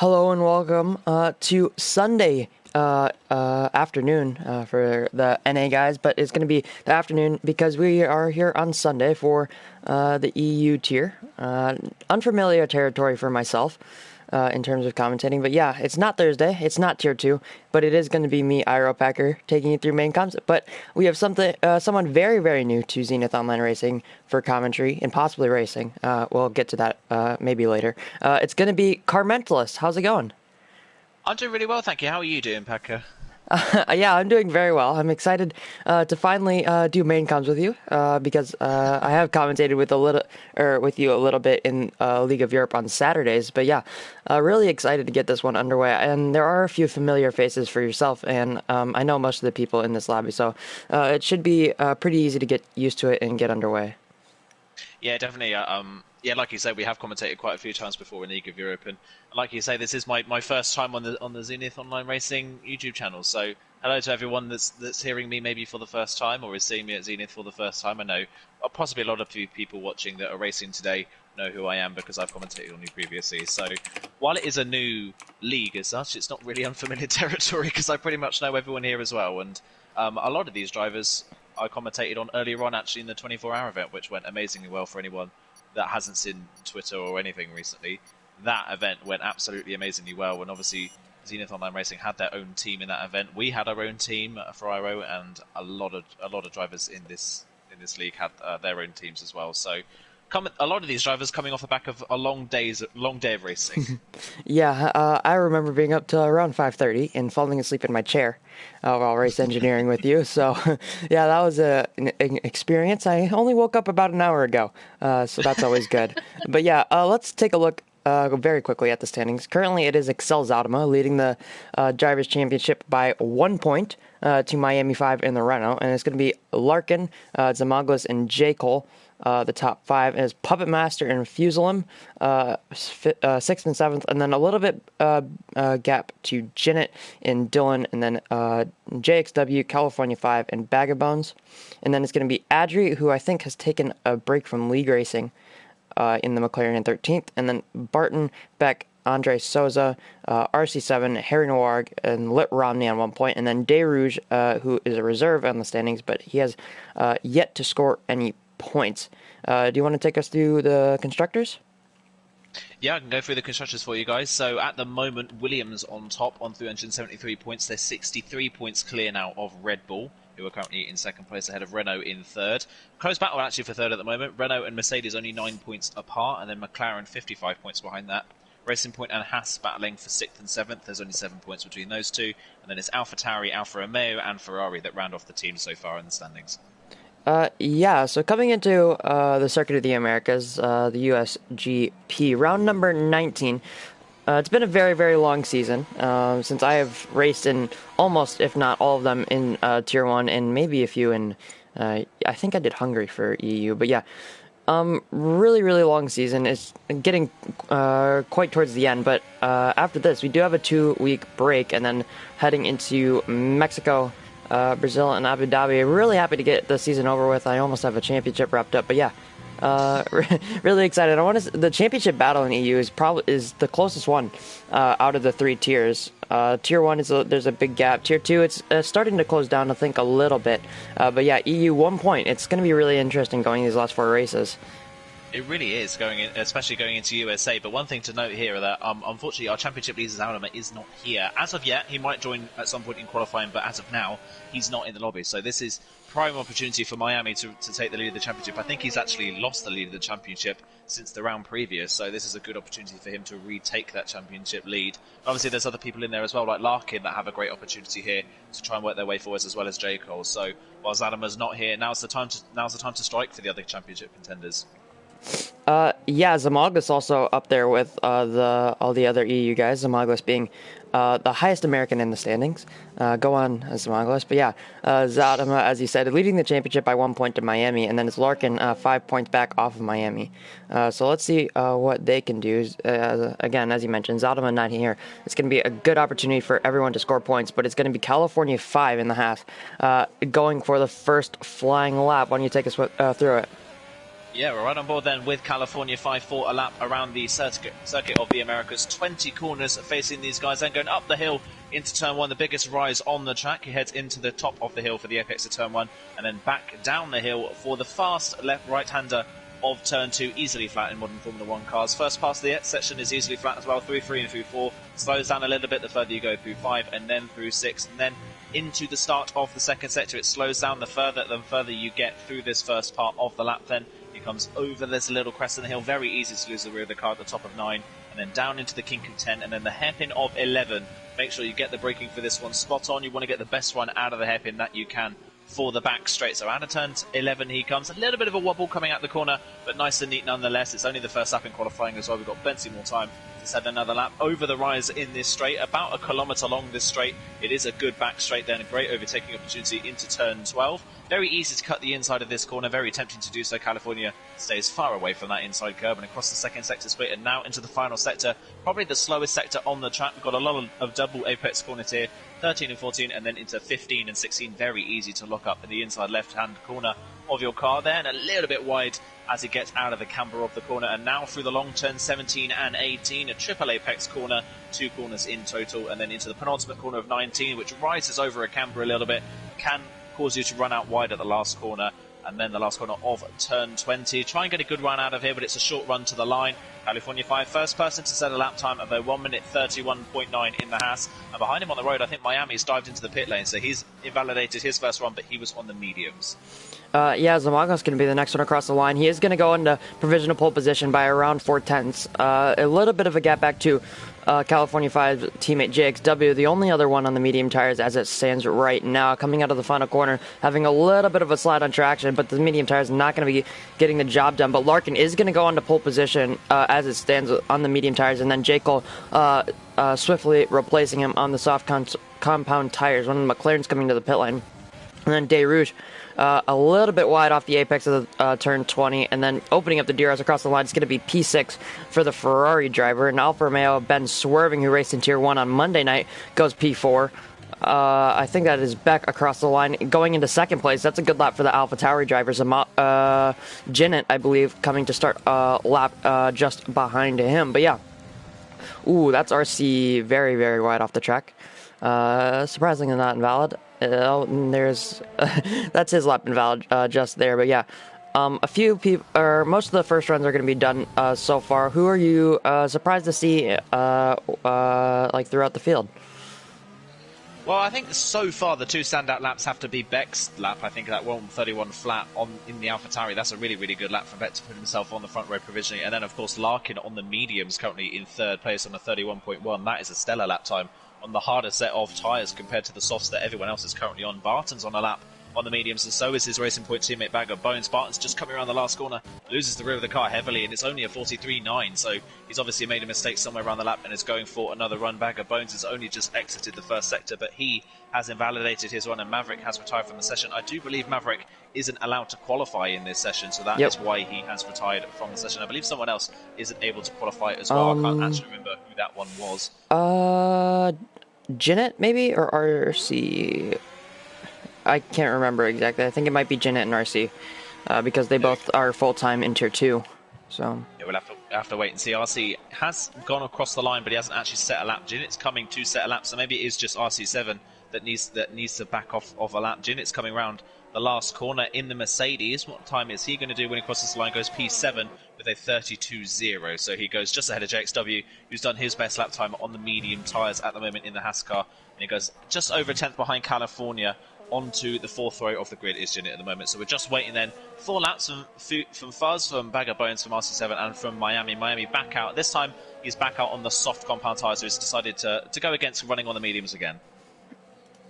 Hello and welcome to Sunday afternoon for the NA guys, but it's going to be the afternoon because we are here on Sunday for the EU tier. Unfamiliar territory for myself in terms of commentating, but yeah, it's not Thursday, it's not tier 2, but it is going to be me, Iro Packer, taking you through main comms. But we have someone very, very new to Zenith Online Racing for commentary and possibly racing. We'll get to that maybe later. It's going to be Carmentalist. How's it going? I'm doing really well, thank you. How are you doing, Packer? Yeah, I'm doing very well. I'm excited to finally do main comms with you because I have commentated with you a little bit in League of Europe on Saturdays. But yeah, really excited to get this one underway. And there are a few familiar faces for yourself, and I know most of the people in this lobby, so it should be pretty easy to get used to it and get underway. Yeah, definitely. Yeah, like you said, we have commentated quite a few times before in League of Europe, and like you say, this is my first time on the Zenith Online Racing YouTube channel. So hello to everyone that's hearing me maybe for the first time or is seeing me at Zenith for the first time. I know possibly a lot of you people watching that are racing today know who I am because I've commentated on you previously. So while it is a new league as such, it's not really unfamiliar territory because I pretty much know everyone here as well. And a lot of these drivers I commentated on earlier on actually in the 24-hour event, which went amazingly well for anyone that hasn't seen Twitter or anything recently. That event went absolutely amazingly well, and obviously Zenith Online Racing had their own team in that event. We had our own team for IRO, and a lot of drivers in this league had their own teams as well. So a lot of these drivers coming off the back of a long day of racing. Yeah, I remember being up till around 5:30 and falling asleep in my chair while race engineering with you. So, yeah, that was an experience. I only woke up about an hour ago, so that's always good. But yeah, let's take a look very quickly at the standings. Currently, it is Excel Zadama leading the Drivers' Championship by 1 point to Miami 5 in the Renault, and it's going to be Larkin, Zamaglis, and J. Cole. The top 5 is Puppet Master and Fuselim, 6th and 7th, and then a little bit gap to Jinnit and Dylan, and then JXW, California 5, and Bag of Bones. And then it's going to be Adri, who I think has taken a break from league racing in the McLaren in 13th, and then Barton, Beck, Andre Souza, RC7, Harry Noir, and Lit Romney on 1 point, and then De Rouge, who is a reserve on the standings, but he has yet to score any points. Do you want to take us through the constructors? Yeah, I can go through the constructors for you guys. So at the moment, Williams on top on 373 points. They're 63 points clear now of Red Bull, who are currently in second place ahead of Renault in third. Close battle actually for third at the moment. Renault and Mercedes only 9 points apart, and then McLaren 55 points behind that. Racing Point and Haas battling for 6th and 7th. There's only 7 points between those two. And then it's AlphaTauri, Alfa Romeo, and Ferrari that round off the team so far in the standings. Yeah, so coming into the Circuit of the Americas, the USGP, round number 19, it's been a very, very long season since I have raced in almost, if not all of them, in Tier 1 and maybe a few in, I think I did Hungary for EU, but yeah, really, really long season. It's getting quite towards the end, but after this, we do have a 2-week break and then heading into Mexico, Brazil, and Abu Dhabi. Really happy to get the season over with. I almost have a championship wrapped up, but yeah, really excited. The championship battle in EU is the closest one out of the 3 tiers. Tier 1 there's a big gap. Tier 2 it's starting to close down, I think, a little bit. But yeah, EU 1 point. It's going to be really interesting going these last 4 races. It really is, especially going into USA. But one thing to note here that unfortunately our championship leader Zalama is not here. As of yet, he might join at some point in qualifying, but as of now, he's not in the lobby. So this is prime opportunity for Miami to take the lead of the championship. I think he's actually lost the lead of the championship since the round previous, so this is a good opportunity for him to retake that championship lead. Obviously, there's other people in there as well, like Larkin, that have a great opportunity here to try and work their way forwards, as well as J. Cole. So while Zalama's not here, now's the time to strike for the other championship contenders. Yeah, Zamaglis also up there with all the other EU guys. Zamaglis being the highest American in the standings. Go on, Zamaglis. But yeah, Zadama, as you said, leading the championship by 1 point to Miami, and then it's Larkin 5 points back off of Miami. So let's see what they can do. Again, as you mentioned, Zadama not here. It's going to be a good opportunity for everyone to score points, but it's going to be California 5 in the half, going for the first flying lap. Why don't you take us through it? Yeah, we're right on board then with California 5-4, a lap around the circuit of the Americas. 20 corners facing these guys, then going up the hill into turn 1, the biggest rise on the track. He heads into the top of the hill for the apex of turn 1, and then back down the hill for the fast right-hander of turn 2, easily flat in modern Formula 1 cars. First pass of the section is easily flat as well, through 3 and through 4. Slows down a little bit the further you go, through 5 and then through 6, and then into the start of the second sector. It slows down the further you get through this first part of the lap. Then it comes over this little crest in the hill, very easy to lose the rear of the car at the top of 9, and then down into the kink of 10, and then the hairpin of 11. Make sure you get the braking for this one spot on. You want to get the best run out of the hairpin that you can for the back straight. So out of turn 11 he comes. A little bit of a wobble coming out the corner, but nice and neat nonetheless. It's only the first lap in qualifying as well. We've got plenty more time to head another lap over the rise in this straight, about 1 kilometre along this straight. It is a good back straight then, a great overtaking opportunity into turn 12. Very easy to cut the inside of this corner, very tempting to do so. California stays far away from that inside curb and across the second sector split, and now into the final sector, probably the slowest sector on the track. We've got a lot of double apex corners here, 13 and 14, and then into 15 and 16. Very easy to lock up in the inside left-hand corner of your car there, and a little bit wide as it gets out of the camber of the corner. And now through the long turn 17 and 18, a triple apex corner, 2 corners in total, and then into the penultimate corner of 19, which rises over a camber a little bit, can cause you to run out wide at the last corner. And then the last corner of turn 20. Try and get a good run out of here, but it's a short run to the line. California 5, first person to set a lap time of a 1:31.9 in the Haas. And behind him on the road, I think Miami's dived into the pit lane, so he's invalidated his first run, but he was on the mediums. Yeah, Zamago's going to be the next one across the line. He is going to go into provisional pole position by around 4/10. A little bit of a gap back to California 5 teammate JXW, the only other one on the medium tires as it stands right now, coming out of the final corner, having a little bit of a slide on traction, but the medium tires not going to be getting the job done. But Larkin is going to go onto pole position as it stands on the medium tires, and then Jake Cole swiftly replacing him on the soft compound tires. One of the McLaren's coming to the pit lane. And then De Rouge a little bit wide off the apex of the turn 20, and then opening up the DRS across the line. It's going to be P6 for the Ferrari driver. And Alfa Romeo, Ben Swerving, who raced in Tier 1 on Monday night, goes P4. I think that is Beck across the line, going into second place. That's a good lap for the AlphaTauri drivers. Zenith, I believe, coming to start lap just behind him. But yeah. Ooh, that's RC very, very wide off the track. Surprisingly not invalid. There's that's his lap invalid just there, but yeah, a few people, or most of the first runs are going to be done so far. Who are you surprised to see like throughout the field? Well, I think so far the 2 standout laps have to be Beck's lap. I think that 1:31 flat in the AlphaTauri, that's a really, really good lap for Beck to put himself on the front row provisionally. And then, of course, Larkin on the mediums, currently in 3rd place on a 31.1. That is a stellar lap time on the harder set of tyres compared to the softs that everyone else is currently on. Barton's on a lap on the mediums, and so is his Racing Point teammate Bag of Bones. Barton's just coming around the last corner, loses the rear of the car heavily, and it's only a 43.9, so he's obviously made a mistake somewhere around the lap and is going for another run. Bag of Bones has only just exited the first sector, but he has invalidated his run, and Maverick has retired from the session. I do believe Maverick isn't allowed to qualify in this session, so that is why he has retired from the session. I believe someone else isn't able to qualify as well. I can't actually remember who that one was. Zenith, maybe? Or RC? I can't remember exactly. I think it might be Zenith and RC, because they both are full-time in Tier 2. So yeah, we'll have to wait and see. RC has gone across the line, but he hasn't actually set a lap. Zenith's coming to set a lap, so maybe it is just RC7 that needs to back off of a lap. Zenith's coming round the last corner in the Mercedes. What time is he going to do when he crosses the line? Goes P7 with a 32.0. So he goes just ahead of JXW, who's done his best lap time on the medium tyres at the moment in the Haas car. And he goes just over 10th behind California. Onto the 4th row of the grid is Zenith at the moment. So we're just waiting then. 4 laps from Fuzz, from Bag of Bones, from RC7, and from Miami. Miami back out. This time he's back out on the soft compound tyres, so he's decided to go against running on the mediums again.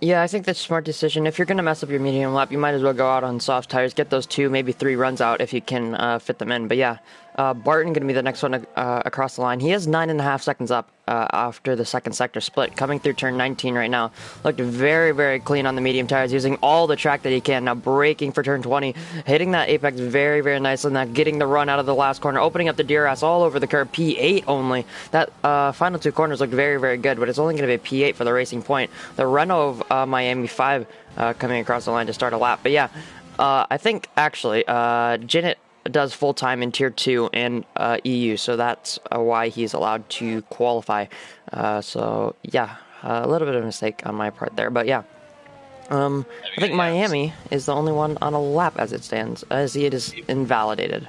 Yeah, I think that's a smart decision. If you're going to mess up your medium lap, you might as well go out on soft tires, get those 2, maybe 3 runs out if you can fit them in. But yeah, Barton going to be the next one across the line. He has 9.5 seconds up after the second sector split, coming through turn 19 right now. Looked very, very clean on the medium tires, using all the track that he can. Now braking for turn 20, hitting that apex very, very nicely. Now getting the run out of the last corner, opening up the DRS all over the curb, P8 only. That final 2 corners looked very, very good, but it's only going to be P8 for the Racing Point. The Renault of Miami 5 coming across the line to start a lap. But yeah, I think actually Zenith does full time in Tier 2 and EU, so that's why he's allowed to qualify. So yeah, a little bit of a mistake on my part there, but yeah. I think Miami is the only one on a lap as it stands, as it is invalidated.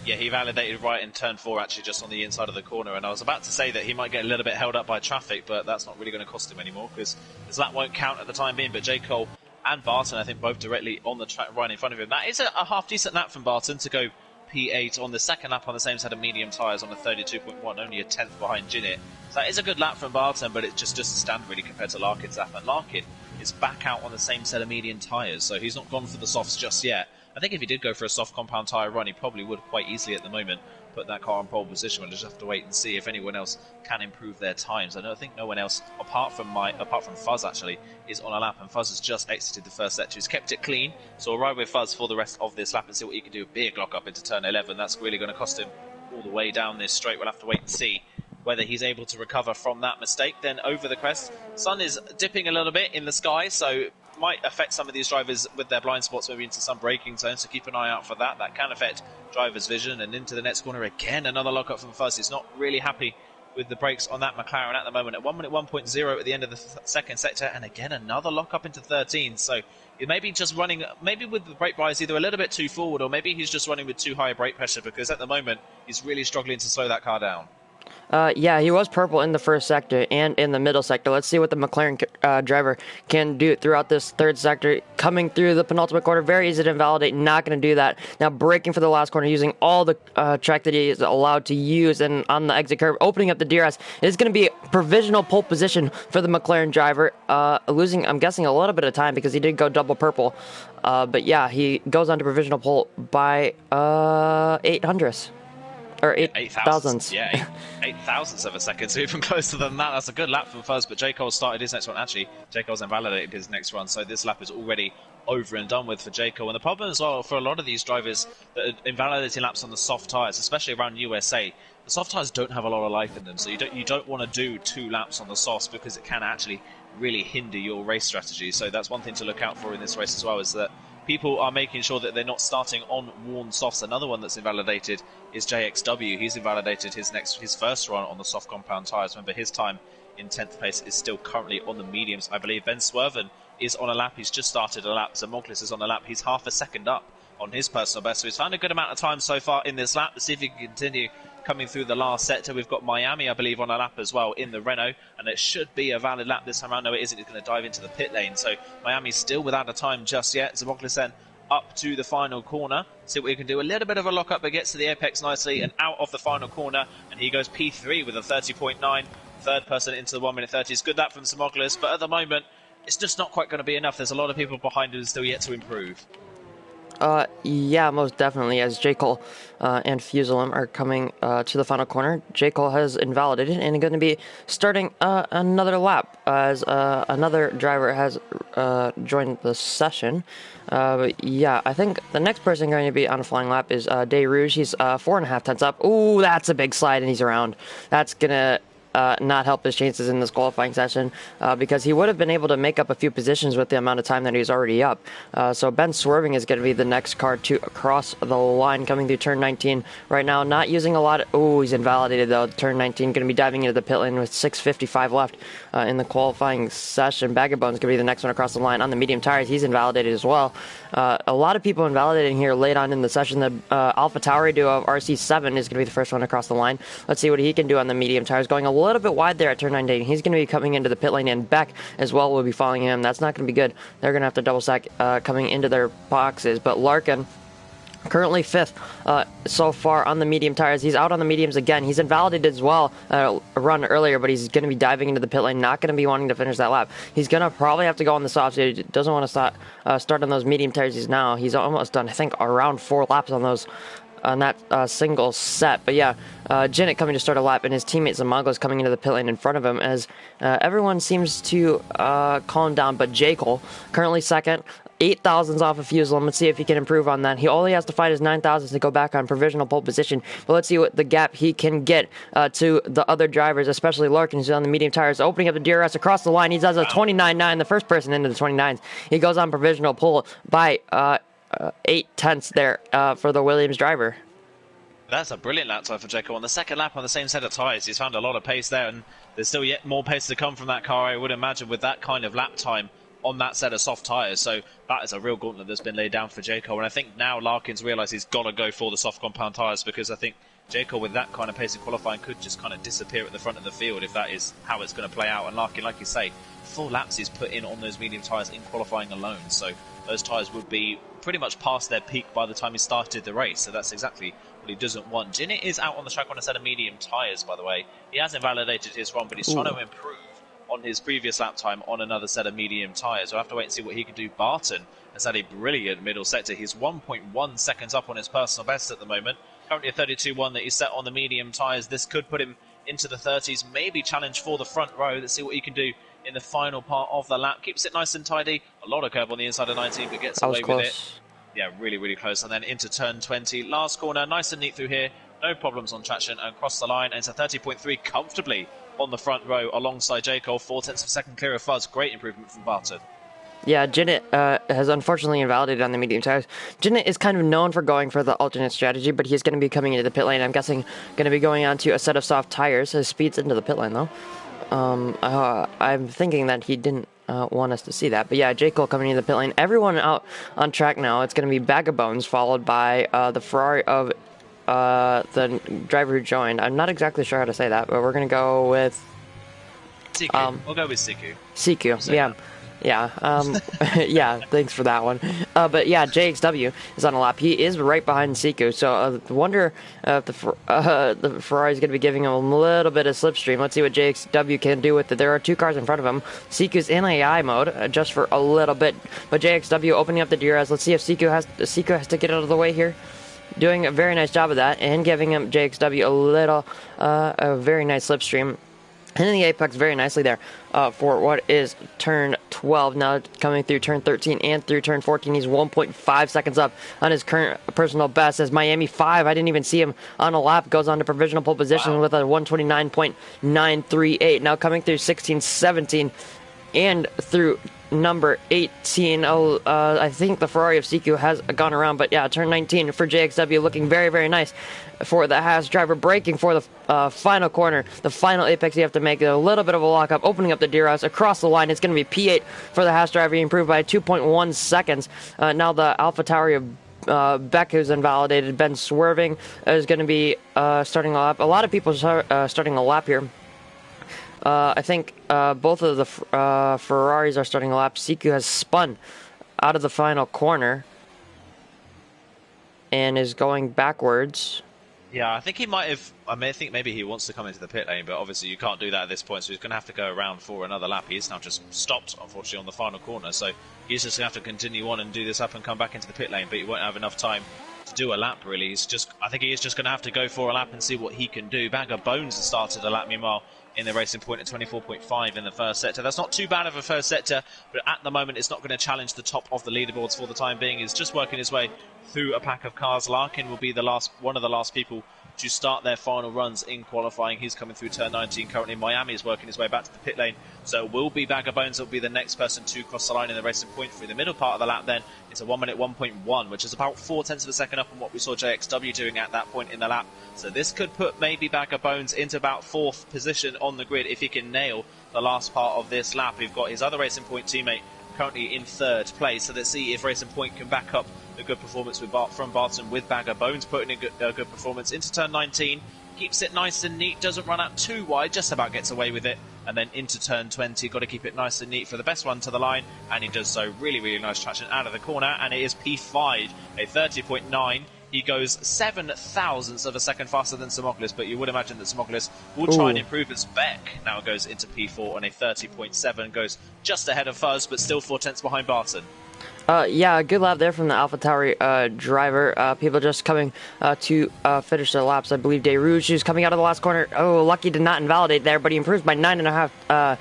Yeah, he validated right in turn 4, actually, just on the inside of the corner. And I was about to say that he might get a little bit held up by traffic, but that's not really going to cost him anymore, because his lap won't count at the time being. But J. Cole and Barton, I think, both directly on the track right in front of him. That is a half-decent lap from Barton to go P8 on the second lap on the same set of medium tyres on a 32.1, only a tenth behind Ginett. So that is a good lap from Barton, but it just doesn't stand really compared to Larkin's lap. And Larkin is back out on the same set of medium tyres, so he's not gone for the softs just yet. I think if he did go for a soft compound tyre run, he probably would quite easily at the moment put that car in pole position. We'll just have to wait and see if anyone else can improve their times. I think no one else, apart from Fuzz actually, is on a lap, and Fuzz has just exited the first sector. He's kept it clean, so we'll ride with Fuzz for the rest of this lap and see what he can do. A big lock up into turn 11. That's really going to cost him all the way down this straight. We'll have to wait and see whether he's able to recover from that mistake. Then over the crest, sun is dipping a little bit in the sky, so might affect some of these drivers with their blind spots, maybe into some braking zones, so keep an eye out for that. That can affect drivers' vision. And into the next corner again, another lock-up from Fuzz. He's not really happy with the brakes on that McLaren at the moment. At 1 minute 1.0 at the end of the second sector, and again another lock-up into 13. So he may be just running, maybe with the brake bias either a little bit too forward, or maybe he's just running with too high brake pressure, because at the moment he's really struggling to slow that car down. Yeah, he was purple in the first sector and in the middle sector. Let's see what the McLaren driver can do throughout this third sector. Coming through the penultimate corner, very easy to invalidate, not going to do that. Now braking for the last corner, using all the track that he is allowed to use, and on the exit curve, opening up the DRS. It is going to be provisional pole position for the McLaren driver, losing, I'm guessing, a little bit of time because he did go double purple. But yeah, he goes on to provisional pole by 800ths. Or 8 thousandths. Yeah, 8 thousandths of a second, so even closer than that. That's a good lap from Fuzz, but J. Cole started his next one. Actually, J. Cole's invalidated his next run, so this lap is already over and done with for J. Cole. And the problem as well for a lot of these drivers that are invalidating laps on the soft tyres, especially around USA, the soft tyres don't have a lot of life in them, so you don't want to do 2 laps on the softs, because it can actually really hinder your race strategy. So that's one thing to look out for in this race as well, is that people are making sure that they're not starting on worn softs. Another one that's invalidated is JXW. He's invalidated his first run on the soft compound tyres. Remember, his time in 10th place is still currently on the mediums, I believe. Ben Swerven is on a lap. He's just started a lap. Zamoglis is on a lap. He's half a second up on his personal best. So he's found a good amount of time so far in this lap. Let's see if he can continue coming through the last sector. We've got Miami, I believe, on a lap as well in the Renault, and it should be a valid lap this time around. No, it isn't. He's going to dive into the pit lane. So Miami's still without a time just yet. Zamoglis then up to the final corner. See what he can do. A little bit of a lock-up, but gets to the apex nicely and out of the final corner, and he goes P3 with a 30.9. Third person into the 1 minute 30s. Good that from Zamoglis, but at the moment it's just not quite going to be enough. There's a lot of people behind him still yet to improve. Yeah, most definitely, as J. Cole and Fuselum are coming to the final corner. J. Cole has invalidated and going to be starting another lap, as another driver has joined the session. But yeah, I think the next person going to be on a flying lap is Day Rouge. He's 4.5 tenths up. Ooh, that's a big slide, and he's around. That's going to not help his chances in this qualifying session, because he would have been able to make up a few positions with the amount of time that he's already up. So Ben Swerving is going to be the next car to cross the line coming through turn 19 right now. Not using a lot of... Oh, he's invalidated though. Turn 19, going to be diving into the pit lane with 6:55 left in the qualifying session. Baggabone's going to be the next one across the line on the medium tires. He's invalidated as well. A lot of people invalidating here late on in the session. The Alpha Tauri duo of RC7 is going to be the first one across the line. Let's see what he can do on the medium tires. Going a little bit wide there at turn 19. He's going to be coming into the pit lane, and Beck as well will be following him. That's not going to be good. They're going to have to double stack coming into their boxes. But Larkin, currently 5th so far on the medium tires. He's out on the mediums again. He's invalidated as well a run earlier, but he's going to be diving into the pit lane, not going to be wanting to finish that lap. He's going to probably have to go on the softs. He doesn't want to start on those medium tires. He's almost done, I think, around 4 laps on those on that single set. But yeah, Ginett coming to start a lap, and his teammate Zamoglis coming into the pit lane in front of him, as everyone seems to calm down, but J. Cole currently second. 8 thousandths off of Fuselum. Let's see if he can improve on that. He only has to fight his 9 thousandths to go back on provisional pole position. But let's see what the gap he can get to the other drivers, especially Larkin, who's on the medium tires. Opening up the DRS across the line. He does a 29.9, the first person into the 29s. He goes on provisional pole by 0.8 there for the Williams driver. That's a brilliant lap time for Jeko. On the second lap on the same set of tyres, he's found a lot of pace there, and there's still yet more pace to come from that car, I would imagine, with that kind of lap time on that set of soft tyres. So that is a real gauntlet that's been laid down for Jeko. And I think now Larkin's realised he's got to go for the soft compound tyres, because I think Jeko, with that kind of pace in qualifying, could just kind of disappear at the front of the field if that is how it's going to play out. And Larkin, like you say, 4 laps he's put in on those medium tyres in qualifying alone. So those tyres would be pretty much past their peak by the time he started the race. So that's exactly what he doesn't want. Zenith is out on the track on a set of medium tyres, by the way. He has invalidated his run, but he's trying to improve on his previous lap time on another set of medium tyres. We'll have to wait and see what he can do. Barton has had a brilliant middle sector. He's 1.1 seconds up on his personal best at the moment. Currently a 32.1 that he's set on the medium tyres. This could put him into the 30s, maybe challenge for the front row. Let's see what he can do in the final part of the lap. Keeps it nice and tidy. A lot of curb on the inside of 19, but gets away with it. Yeah, really, really close. And then into turn 20. Last corner, nice and neat through here. No problems on traction, and cross the line. And it's a 30.3 comfortably on the front row alongside Jacob. 0.4 of a second clear of Fuzz. Great improvement from Barton. Yeah, Zenith has unfortunately invalidated on the medium tires. Zenith is kind of known for going for the alternate strategy, but he's going to be coming into the pit lane. I'm guessing going to be going on to a set of soft tires. His speed's into the pit lane, though. I'm thinking that he didn't want us to see that. But yeah, J. Cole coming into the pit lane. Everyone out on track now. It's going to be Bag of Bones, followed by the Ferrari of the driver who joined. I'm not exactly sure how to say that, but we're going to go with... Siku. We'll go with Siku. Siku, yeah. Yeah, yeah, thanks for that one. But yeah, JXW is on a lap. He is right behind Siku, so I wonder if the Ferrari is going to be giving him a little bit of slipstream. Let's see what JXW can do with it. There are 2 cars in front of him. Siku's in AI mode, just for a little bit, but JXW opening up the DRS. Let's see if Siku has to get out of the way here. Doing a very nice job of that, and giving him JXW a very nice slipstream. Hitting the apex very nicely there for what is turn 12. Now coming through turn 13 and through turn 14. He's 1.5 seconds up on his current personal best. As Miami 5, I didn't even see him on a lap, goes on to provisional pole position with a 129.938. Now coming through 16, 17, and through number 18. I think the Ferrari of Siku has gone around, but yeah, turn 19 for JXW looking very, very nice for the Haas driver, braking for the final corner, the final apex you have to make. A little bit of a lockup, opening up the DRS across the line. It's going to be P8 for the Haas driver. He improved by 2.1 seconds. Now the AlphaTauri of Beck, who's invalidated, Ben swerving, is going to be starting a lap. A lot of people starting a lap here. I think both of the Ferraris are starting a lap. Siku has spun out of the final corner and is going backwards. Yeah, I think he might have... I think maybe he wants to come into the pit lane, but obviously you can't do that at this point, so he's going to have to go around for another lap. He's now just stopped, unfortunately, on the final corner, so he's just going to have to continue on and do this up and come back into the pit lane, but he won't have enough time to do a lap, really. I think he is just going to have to go for a lap and see what he can do. Bag of Bones has started a lap, meanwhile, in the racing point at 24.5 in the first sector. That's not too bad of a first sector, but at the moment it's not going to challenge the top of the leaderboards for the time being. He's just working his way through a pack of cars. Larkin will be one of the last people to start their final runs in qualifying. He's coming through turn 19 currently. Miami is working his way back to the pit lane, so it will be Bag of Bones will be the next person to cross the line in the racing point through the middle part of the lap. Then it's a 1 minute 1.1, which is about 0.4 of a second up on what we saw JXW doing at that point in the lap. So this could put maybe Bag of Bones into about 4th position on the grid if he can nail the last part of this lap. We've got his other racing point teammate currently in 3rd place, so let's see if Racing Point can back up a good performance from Barton with Bag of Bones putting in a good performance into turn 19. Keeps it nice and neat, doesn't run out too wide, just about gets away with it. And then into turn 20, got to keep it nice and neat for the best one to the line, and he does so. Really, really nice traction out of the corner, and it is P5, a 30.9. He goes 7 thousandths of a second faster than Samoklis, but you would imagine that Samoklis will try and improve as Beck now goes into P4 on a 30.7, goes just ahead of Fuzz, but still 4 tenths behind Barton. Yeah, good lap there from the AlphaTauri driver. People just coming to finish their laps. I believe De Rouge, who's coming out of the last corner. Oh, Lucky did not invalidate there, but he improves by 9.5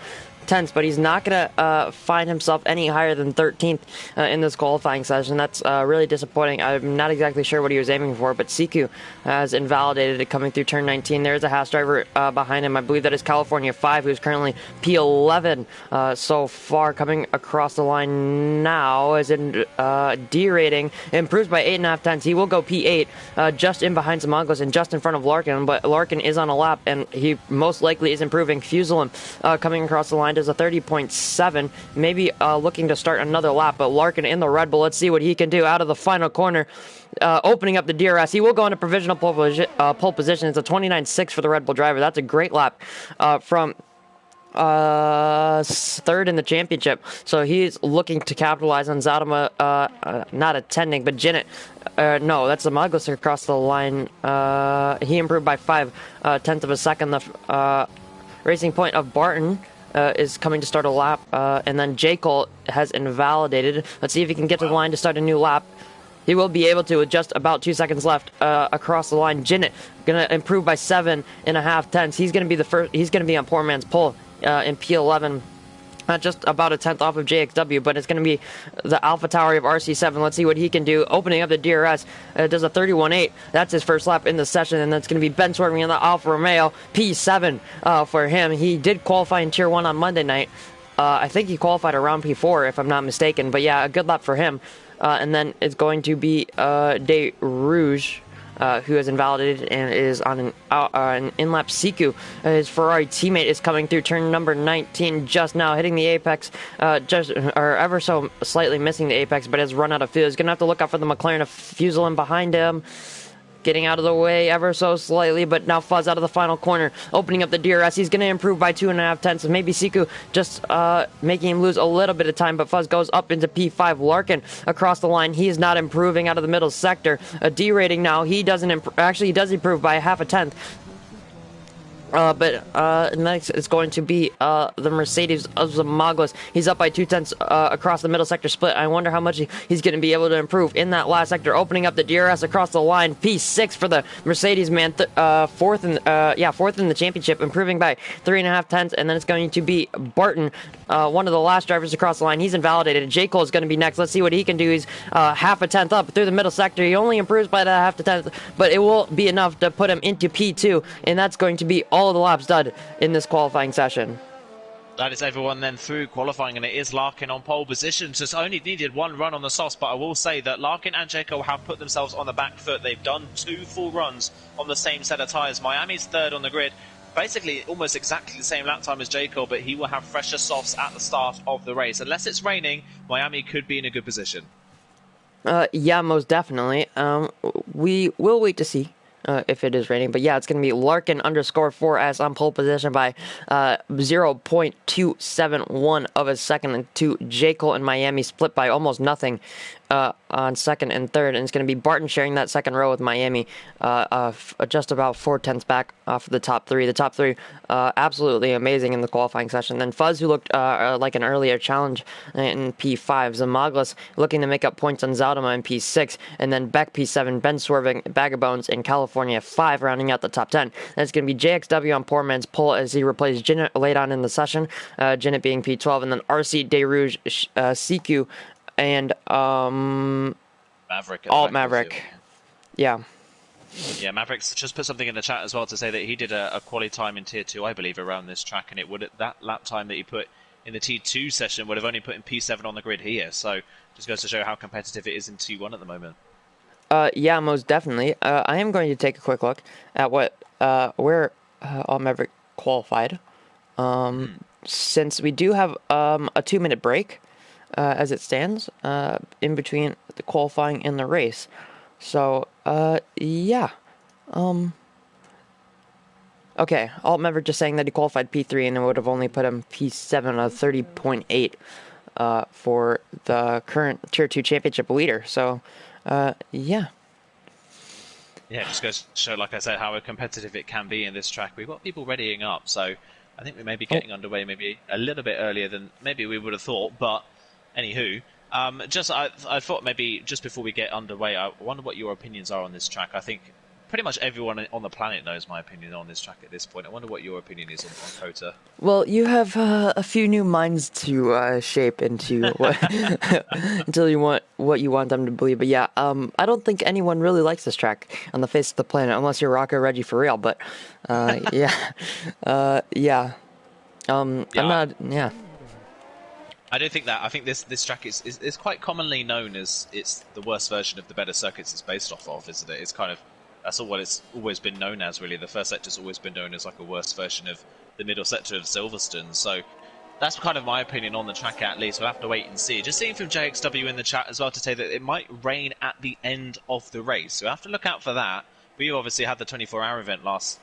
tenths, but he's not going to find himself any higher than 13th in this qualifying session. That's really disappointing. I'm not exactly sure what he was aiming for, but Siku has invalidated it coming through turn 19. There's a Haas driver behind him. I believe that is California 5, who's currently P11 so far, coming across the line now. As in D rating improves by 8.5 tenths. He will go P8, just in behind Zamangos and just in front of Larkin, but Larkin is on a lap, and he most likely is improving. Fuselim coming across the line does a 30.7, maybe looking to start another lap, but Larkin in the Red Bull, let's see what he can do out of the final corner. Opening up the DRS, he will go into provisional pole position. It's a 29.6 for the Red Bull driver. That's a great lap from third in the championship. So he's looking to capitalize on Zadama not attending, but Jinnit. No, that's the Magos across the line. He improved by 5/10 of a second. The racing point of Barton is coming to start a lap, and then J. Cole has invalidated. Let's see if he can get to the line to start a new lap. He will be able to with just about 2 seconds left across the line. Jinnit gonna improve by 7.5 tenths. He's gonna be the first. He's gonna be on poor man's pole in P11. Just about a tenth off of JXW, but it's going to be the Alpha Tauri of RC7. Let's see what he can do. Opening up the DRS, does a 31.8. That's his first lap in the session, and that's going to be Ben Swerving in the Alfa Romeo P7 for him. He did qualify in Tier 1 on Monday night. I think he qualified around P4, if I'm not mistaken. But yeah, a good lap for him. And then it's going to be De Rouge, who has invalidated and is on an in-lap. Siku, his Ferrari teammate, is coming through turn number 19 just now, hitting the apex, or ever so slightly missing the apex, but has run out of fuel. He's going to have to look out for the McLaren of Fuselim behind him. Getting out of the way ever so slightly, but now Fuzz out of the final corner, opening up the DRS. He's going to improve by 2.5 tenths. Maybe Siku just making him lose a little bit of time, but Fuzz goes up into P5. Larkin across the line. He is not improving out of the middle sector. A D rating now. He doesn't actually, he does improve by 0.5 tenth. But next it's going to be the Mercedes of Zamagos. He's up by 2 tenths across the middle sector split. I wonder how much he's going to be able to improve in that last sector. Opening up the DRS across the line. P6 for the Mercedes man. Fourth in the championship, improving by 3.5 tenths. And then it's going to be Barton, one of the last drivers across the line. He's invalidated. J. Cole is going to be next. Let's see what he can do. He's 0.5 tenth up through the middle sector. He only improves by that 0.5 tenth, but it will be enough to put him into P2, and that's going to be all of the laps done in this qualifying session. That is everyone then through qualifying, and it is Larkin on pole position. Just only needed one run on the softs, but I will say that Larkin and Jaco have put themselves on the back foot. They've done 2 full runs on the same set of tyres. Miami's third on the grid. Basically almost exactly the same lap time as Jaco, but he will have fresher softs at the start of the race. Unless it's raining, Miami could be in a good position. Yeah, most definitely. We will wait to see if it is raining. But yeah, it's going to be Larkin _4 as on pole position by 0.271 of a second, and to J. Cole and Miami split by almost nothing on second and third. And it's going to be Barton sharing that second row with Miami, just about 4 tenths back off of the top three. The top three absolutely amazing in the qualifying session. Then Fuzz, who looked like an earlier challenge in P5. Zamaglas looking to make up points on Zaudema in P6. And then Beck P7, Ben Swerving, Bag of Bones in California 5, rounding out the top 10. Then it's going to be JXW on poor man's pole as he replaces Jinnit late on in the session. Jinnit being P12. And then RC De Rouge, CQ, and Maverick. Alt Maverick. Yeah. Yeah, Maverick's just put something in the chat as well to say that he did a quality time in Tier 2, I believe, around this track, and it would, that lap time that he put in the T2 session would have only put in P7 on the grid here. So just goes to show how competitive it is in T1 at the moment. Yeah, most definitely. I am going to take a quick look at where Alt Maverick qualified. Since we do have a 2-minute break as it stands in between the qualifying and the race. So, yeah. Okay, Alt Maverick just saying that he qualified P3 and it would have only put him P7 of 30.8 for the current Tier 2 championship leader. So, yeah. Yeah, it just goes to show, like I said, how competitive it can be in this track. We've got people readying up, so I think we may be getting underway maybe a little bit earlier than maybe we would have thought, but anywho. I thought maybe just before we get underway, I wonder what your opinions are on this track. I think pretty much everyone on the planet knows my opinion on this track at this point. I wonder what your opinion is on Kota. Well, you have a few new minds to shape into what until you want what you want them to believe. But yeah, I don't think anyone really likes this track on the face of the planet, unless you're Rocco Reggie for real. But yeah, yeah. I'm not. Yeah. I don't think that. I think this track is quite commonly known as it's the worst version of the better circuits it's based off of, isn't it? It's kind of that's all what it's always been known as. Really, the first sector's always been known as like a worse version of the middle sector of Silverstone. So that's kind of my opinion on the track. At least we'll have to wait and see. Just seeing from JXW in the chat as well to say that it might rain at the end of the race, so we have to look out for that. We obviously had the 24-hour event last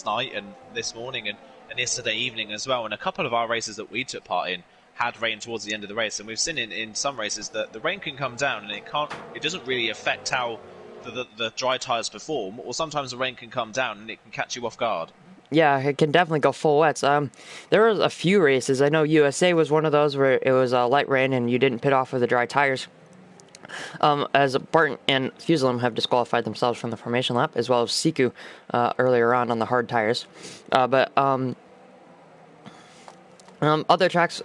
night and this morning and yesterday evening as well, and a couple of our races that we took part in had rain towards the end of the race, and we've seen in some races that the rain can come down and it doesn't really affect how the dry tyres perform, or sometimes the rain can come down and it can catch you off guard. Yeah, it can definitely go full wets. There was a few races. I know USA was one of those where it was light rain and you didn't pit off with the dry tires. As Barton and Fuselem have disqualified themselves from the formation lap, as well as Siku earlier on the hard tires. Other tracks,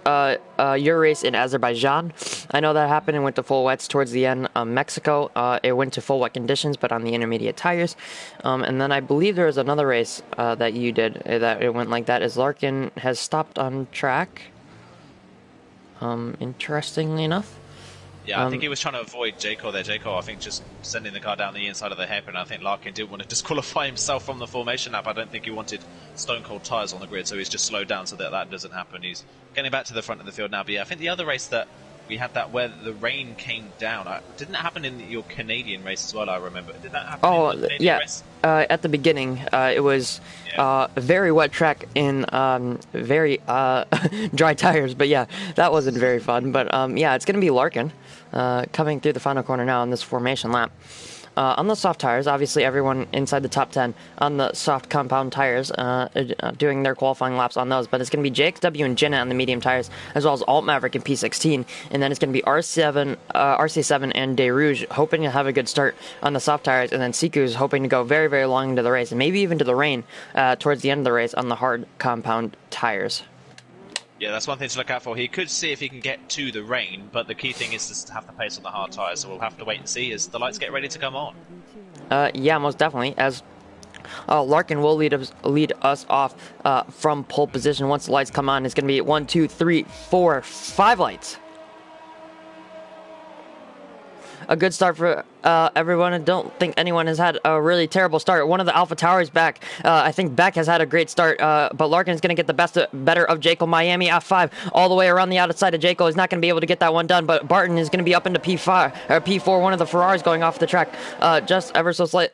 your race in Azerbaijan, I know that happened and went to full wets towards the end. Mexico, it went to full wet conditions, but on the intermediate tires. And then I believe there was another race that you did that it went like that, as Larkin has stopped on track. Interestingly enough. Yeah, I think he was trying to avoid Jaco there. Jaco, I think, just sending the car down the inside of the hairpin. I think Larkin didn't want to disqualify himself from the formation lap. I don't think he wanted stone cold tyres on the grid, so he's just slowed down so that doesn't happen. He's getting back to the front of the field now. But yeah, I think the other race that we had that where the rain came down, didn't that happen in your Canadian race as well, I remember? Did that happen in the Canadian race? At the beginning, it was a very wet track in very dry tires. But yeah, that wasn't very fun. But yeah, it's going to be Larkin coming through the final corner now on this formation lap. On the soft tires, obviously everyone inside the top 10 on the soft compound tires doing their qualifying laps on those. But it's going to be JXW and Jenna on the medium tires, as well as Alt Maverick and P16. And then it's going to be RC7 and De Rouge hoping to have a good start on the soft tires. And then Siku's hoping to go very, very long into the race, and maybe even to the rain towards the end of the race on the hard compound tires. Yeah, that's one thing to look out for. He could see if he can get to the rain, but the key thing is just to have the pace on the hard tyres, so we'll have to wait and see as the lights get ready to come on. Yeah, most definitely, as Larkin will lead us off from pole position once the lights come on. It's going to be 1, 2, 3, 4, 5 lights. A good start for everyone. I don't think anyone has had a really terrible start. One of the Alpha Towers back. I think Beck has had a great start, but Larkin's going to get the better of Jekyll. Miami F5 all the way around the outside of Jekyll. Is not going to be able to get that one done, but Barton is going to be up into P5 or P4. One of the Ferraris going off the track, just ever so slight.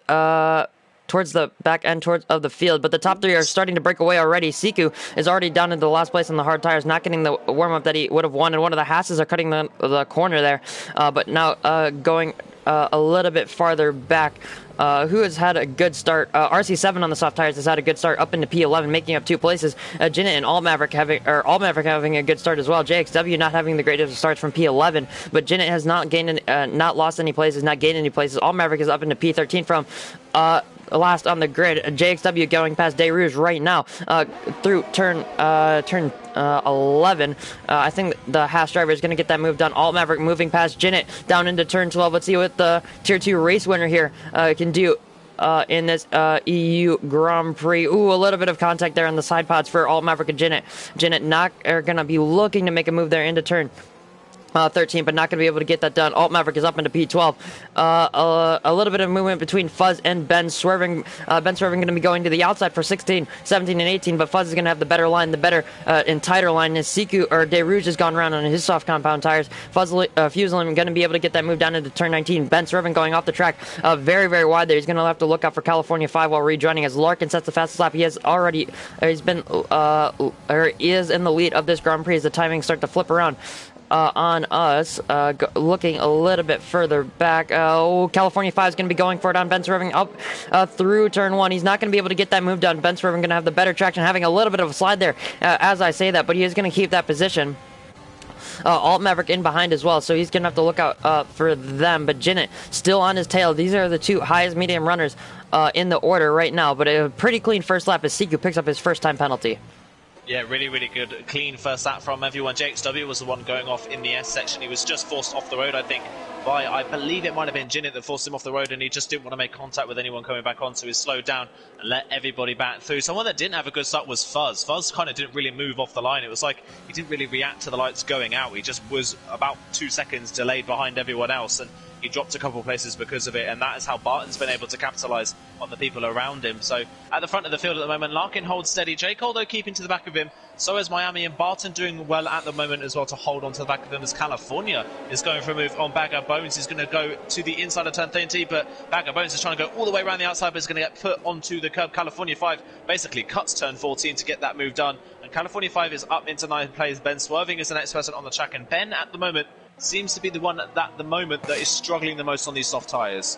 Towards the back end of the field, but the top three are starting to break away already. Siku is already down into the last place on the hard tires, not getting the warm-up that he would have won, and one of the Hasses are cutting the corner there, but now going a little bit farther back. Who has had a good start? RC7 on the soft tires has had a good start up into P11, making up 2 places. Jinnit and Alt Maverick having a good start as well. JXW not having the greatest starts from P11, but Jinnit has not lost any places, not gained any places. Alt Maverick is up into P13 from last on the grid. JXW going past De Rouge right now through turn 11. I think the Haas driver is going to get that move done. Alt Maverick moving past Jinnit down into turn 12. Let's see what the Tier 2 race winner here can do in this EU Grand Prix. Ooh, a little bit of contact there on the side pods for Alt Maverick and Jinnit. Jinnit are going to be looking to make a move there into turn 13, but not going to be able to get that done. Alt Maverick is up into P12. A little bit of movement between Fuzz and Ben Swerving. Ben Swerving going to be going to the outside for 16, 17, and 18, but Fuzz is going to have the better line, the better and tighter line. As Siku or De Rouge has gone around on his soft compound tires. Fuselem going to be able to get that move down into turn 19. Ben Swerving going off the track very, very wide there. He's going to have to look out for California 5 while rejoining as Larkin sets the fastest lap. He is in the lead of this Grand Prix as the timings start to flip around. On us, looking a little bit further back. California 5 is going to be going for it on Ben Swerving up through turn 1. He's not going to be able to get that move done. Ben Swerving going to have the better traction, having a little bit of a slide there as I say that, but he is going to keep that position. Alt Maverick in behind as well, so he's going to have to look out for them. But Jinnit still on his tail. These are the 2 highest medium runners in the order right now, but a pretty clean first lap as Siku picks up his first time penalty. Yeah, really, really good, clean first lap from everyone. JXW was the one going off in the S section. He was just forced off the road, I think, by, I believe it might have been Zenith that forced him off the road, and he just didn't want to make contact with anyone coming back on, so he slowed down and let everybody back through. Someone that didn't have a good start was Fuzz. Fuzz kind of didn't really move off the line. It was like he didn't really react to the lights going out. He just was about 2 seconds delayed behind everyone else, and he dropped a couple of places because of it, and that is how Barton's been able to capitalise on the people around him. So at the front of the field at the moment, Larkin holds steady. J. Cole, though, keeping to the back of him. So is Miami, and Barton doing well at the moment as well to hold on to the back of them, as California is going for a move on Bagger Bones. He's going to go to the inside of turn 30, but Bagger Bones is trying to go all the way around the outside, but is going to get put onto the curb. California 5 basically cuts turn 14 to get that move done, and California 5 is up into 9th place. Ben Swerving is the next person on the track, and Ben at the moment seems to be the one at the moment that is struggling the most on these soft tyres.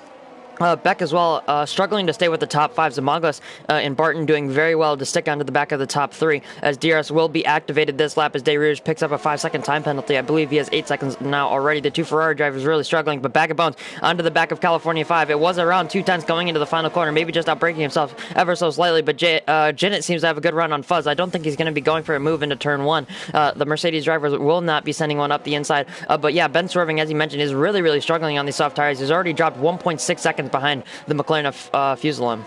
Beck as well, struggling to stay with the top 5. Zamagos and Barton doing very well to stick onto the back of the top 3, as DRS will be activated this lap as De Rouge picks up a 5-second time penalty. I believe he has 8 seconds now already. The 2 Ferrari drivers really struggling, but Bag of Bones onto the back of California 5. It was around 2 tenths going into the final corner, maybe just outbreaking himself ever so slightly, but Jinnit seems to have a good run on Fuzz. I don't think he's going to be going for a move into turn 1. The Mercedes drivers will not be sending one up the inside, but yeah, Ben Swerving, as you mentioned, is really, really struggling on these soft tires. He's already dropped 1.6 seconds behind the McLaren of Fuselaim.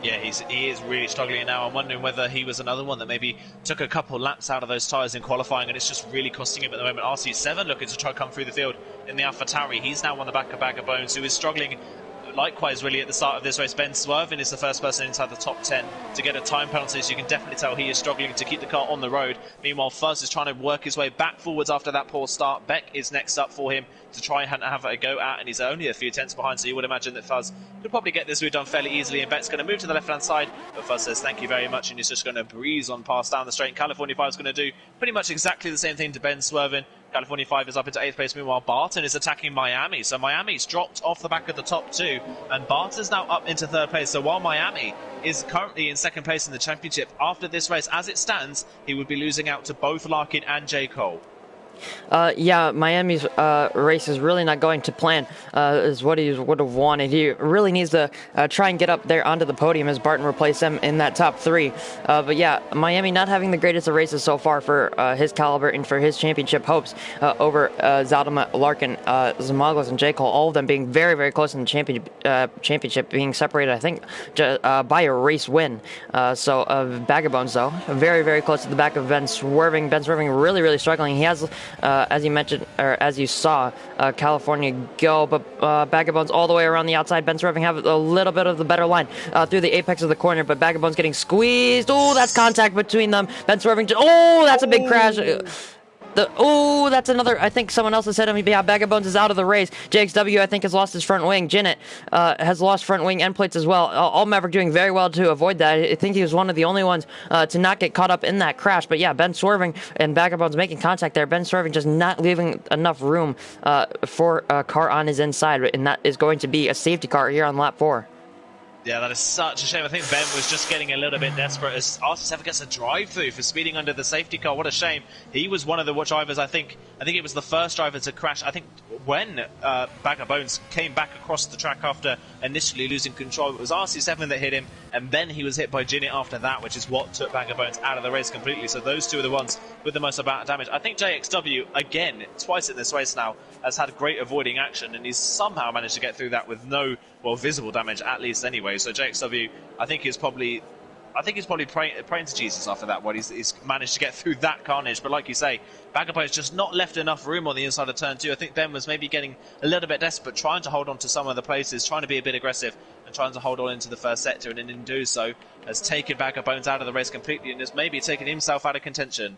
Yeah, he is really struggling now. I'm wondering whether he was another one that maybe took a couple laps out of those tyres in qualifying, and it's just really costing him at the moment. RC7 looking to try to come through the field in the AlphaTauri. He's now on the back of Bagger Bones, who is struggling likewise really at the start of this race. Ben Swervin is the first person inside the top 10 to get a time penalty, so you can definitely tell he is struggling to keep the car on the road. Meanwhile, Fuzz is trying to work his way back forwards after that poor start. Beck is next up for him to try and have a go at, and he's only a few tenths behind, so you would imagine that Fuzz could probably get this move done fairly easily, and Beck's going to move to the left-hand side, but Fuzz says thank you very much, and he's just going to breeze on past down the straight. And California 5 is going to do pretty much exactly the same thing to Ben Swervin. California 5 is up into 8th place. Meanwhile, Barton is attacking Miami. So Miami's dropped off the back of the top 2, and Barton's now up into 3rd place. So while Miami is currently in 2nd place in the championship, after this race, as it stands, he would be losing out to both Larkin and J. Cole. Yeah, Miami's race is really not going to plan is what he would have wanted. He really needs to try and get up there onto the podium as Barton replaced him in that top 3. But yeah, Miami not having the greatest of races so far for his caliber and for his championship hopes over Zaldama, Larkin, Zamagos, and J. Cole, all of them being very, very close in the championship, being separated, I think, by a race win. So Bag of Bones, though, very, very close to the back of Ben Swerving. Ben Swerving really, really struggling. He has as you mentioned, or as you saw, California go, but Bag of Bones all the way around the outside. Ben Swerving have a little bit of the better line through the apex of the corner, but Bag of Bones getting squeezed. Oh, that's contact between them. Ben Swerving, oh, that's a big crash. That's another. I think someone else has said to me, yeah, Bag of Bones is out of the race. JXW, I think, has lost his front wing. Jinnit has lost front wing end plates as well. All Maverick doing very well to avoid that. I think he was one of the only ones to not get caught up in that crash. But yeah, Ben Swerving and Bag of Bones making contact there. Ben Swerving just not leaving enough room for a car on his inside, and that is going to be a safety car here on lap 4. Yeah, that is such a shame. I think Ben was just getting a little bit desperate as RC7 gets a drive-through for speeding under the safety car. What a shame. He was one of the drivers, I think it was the first driver to crash. I think when Bag of Bones came back across the track after initially losing control, it was RC7 that hit him, and then he was hit by Jinnit after that, which is what took Bag of Bones out of the race completely. So those two are the ones with the most amount of damage. I think JXW, again, twice in this race now, has had great avoiding action, and he's somehow managed to get through that with no, visible damage, at least anyway. So JXW, I think he's probably praying to Jesus after that one. He's managed to get through that carnage. But like you say, Bag of Bones just not left enough room on the inside of turn 2. I think Ben was maybe getting a little bit desperate, trying to hold on to some of the places, trying to be a bit aggressive, and trying to hold on into the first sector, and in doing so, has taken Bag of Bones out of the race completely, and has maybe taken himself out of contention.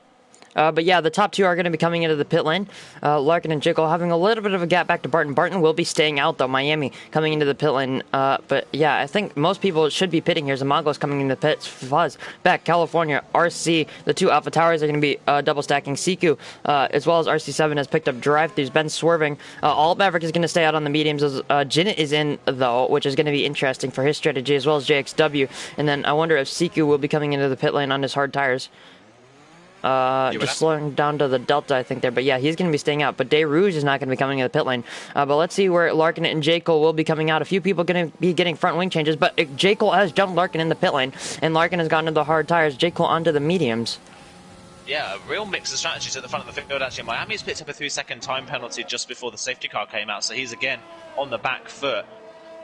But yeah, the top 2 are going to be coming into the pit lane. Larkin and Jickle having a little bit of a gap back to Barton. Barton will be staying out, though. Miami coming into the pit lane. But yeah, I think most people should be pitting here. Zamagos coming into the pits. Fuzz, Beck, California, RC. The 2 Alpha Towers are going to be double stacking. Siku, as well as RC7 has picked up drive-throughs. Ben Swerving. All Maverick is going to stay out on the mediums. Jinnit is in, though, which is going to be interesting for his strategy, as well as JXW. And then I wonder if Siku will be coming into the pit lane on his hard tires. Just slowing down to the Delta, I think, there. But yeah, he's going to be staying out. But De Rouge is not going to be coming in the pit lane. But let's see where Larkin and J. Cole will be coming out. A few people going to be getting front wing changes. But J. Cole has jumped Larkin in the pit lane. And Larkin has gone into the hard tires. J. Cole onto the mediums. Yeah, a real mix of strategies at the front of the field, actually. Miami's picked up a 3-second time penalty just before the safety car came out, so he's again on the back foot.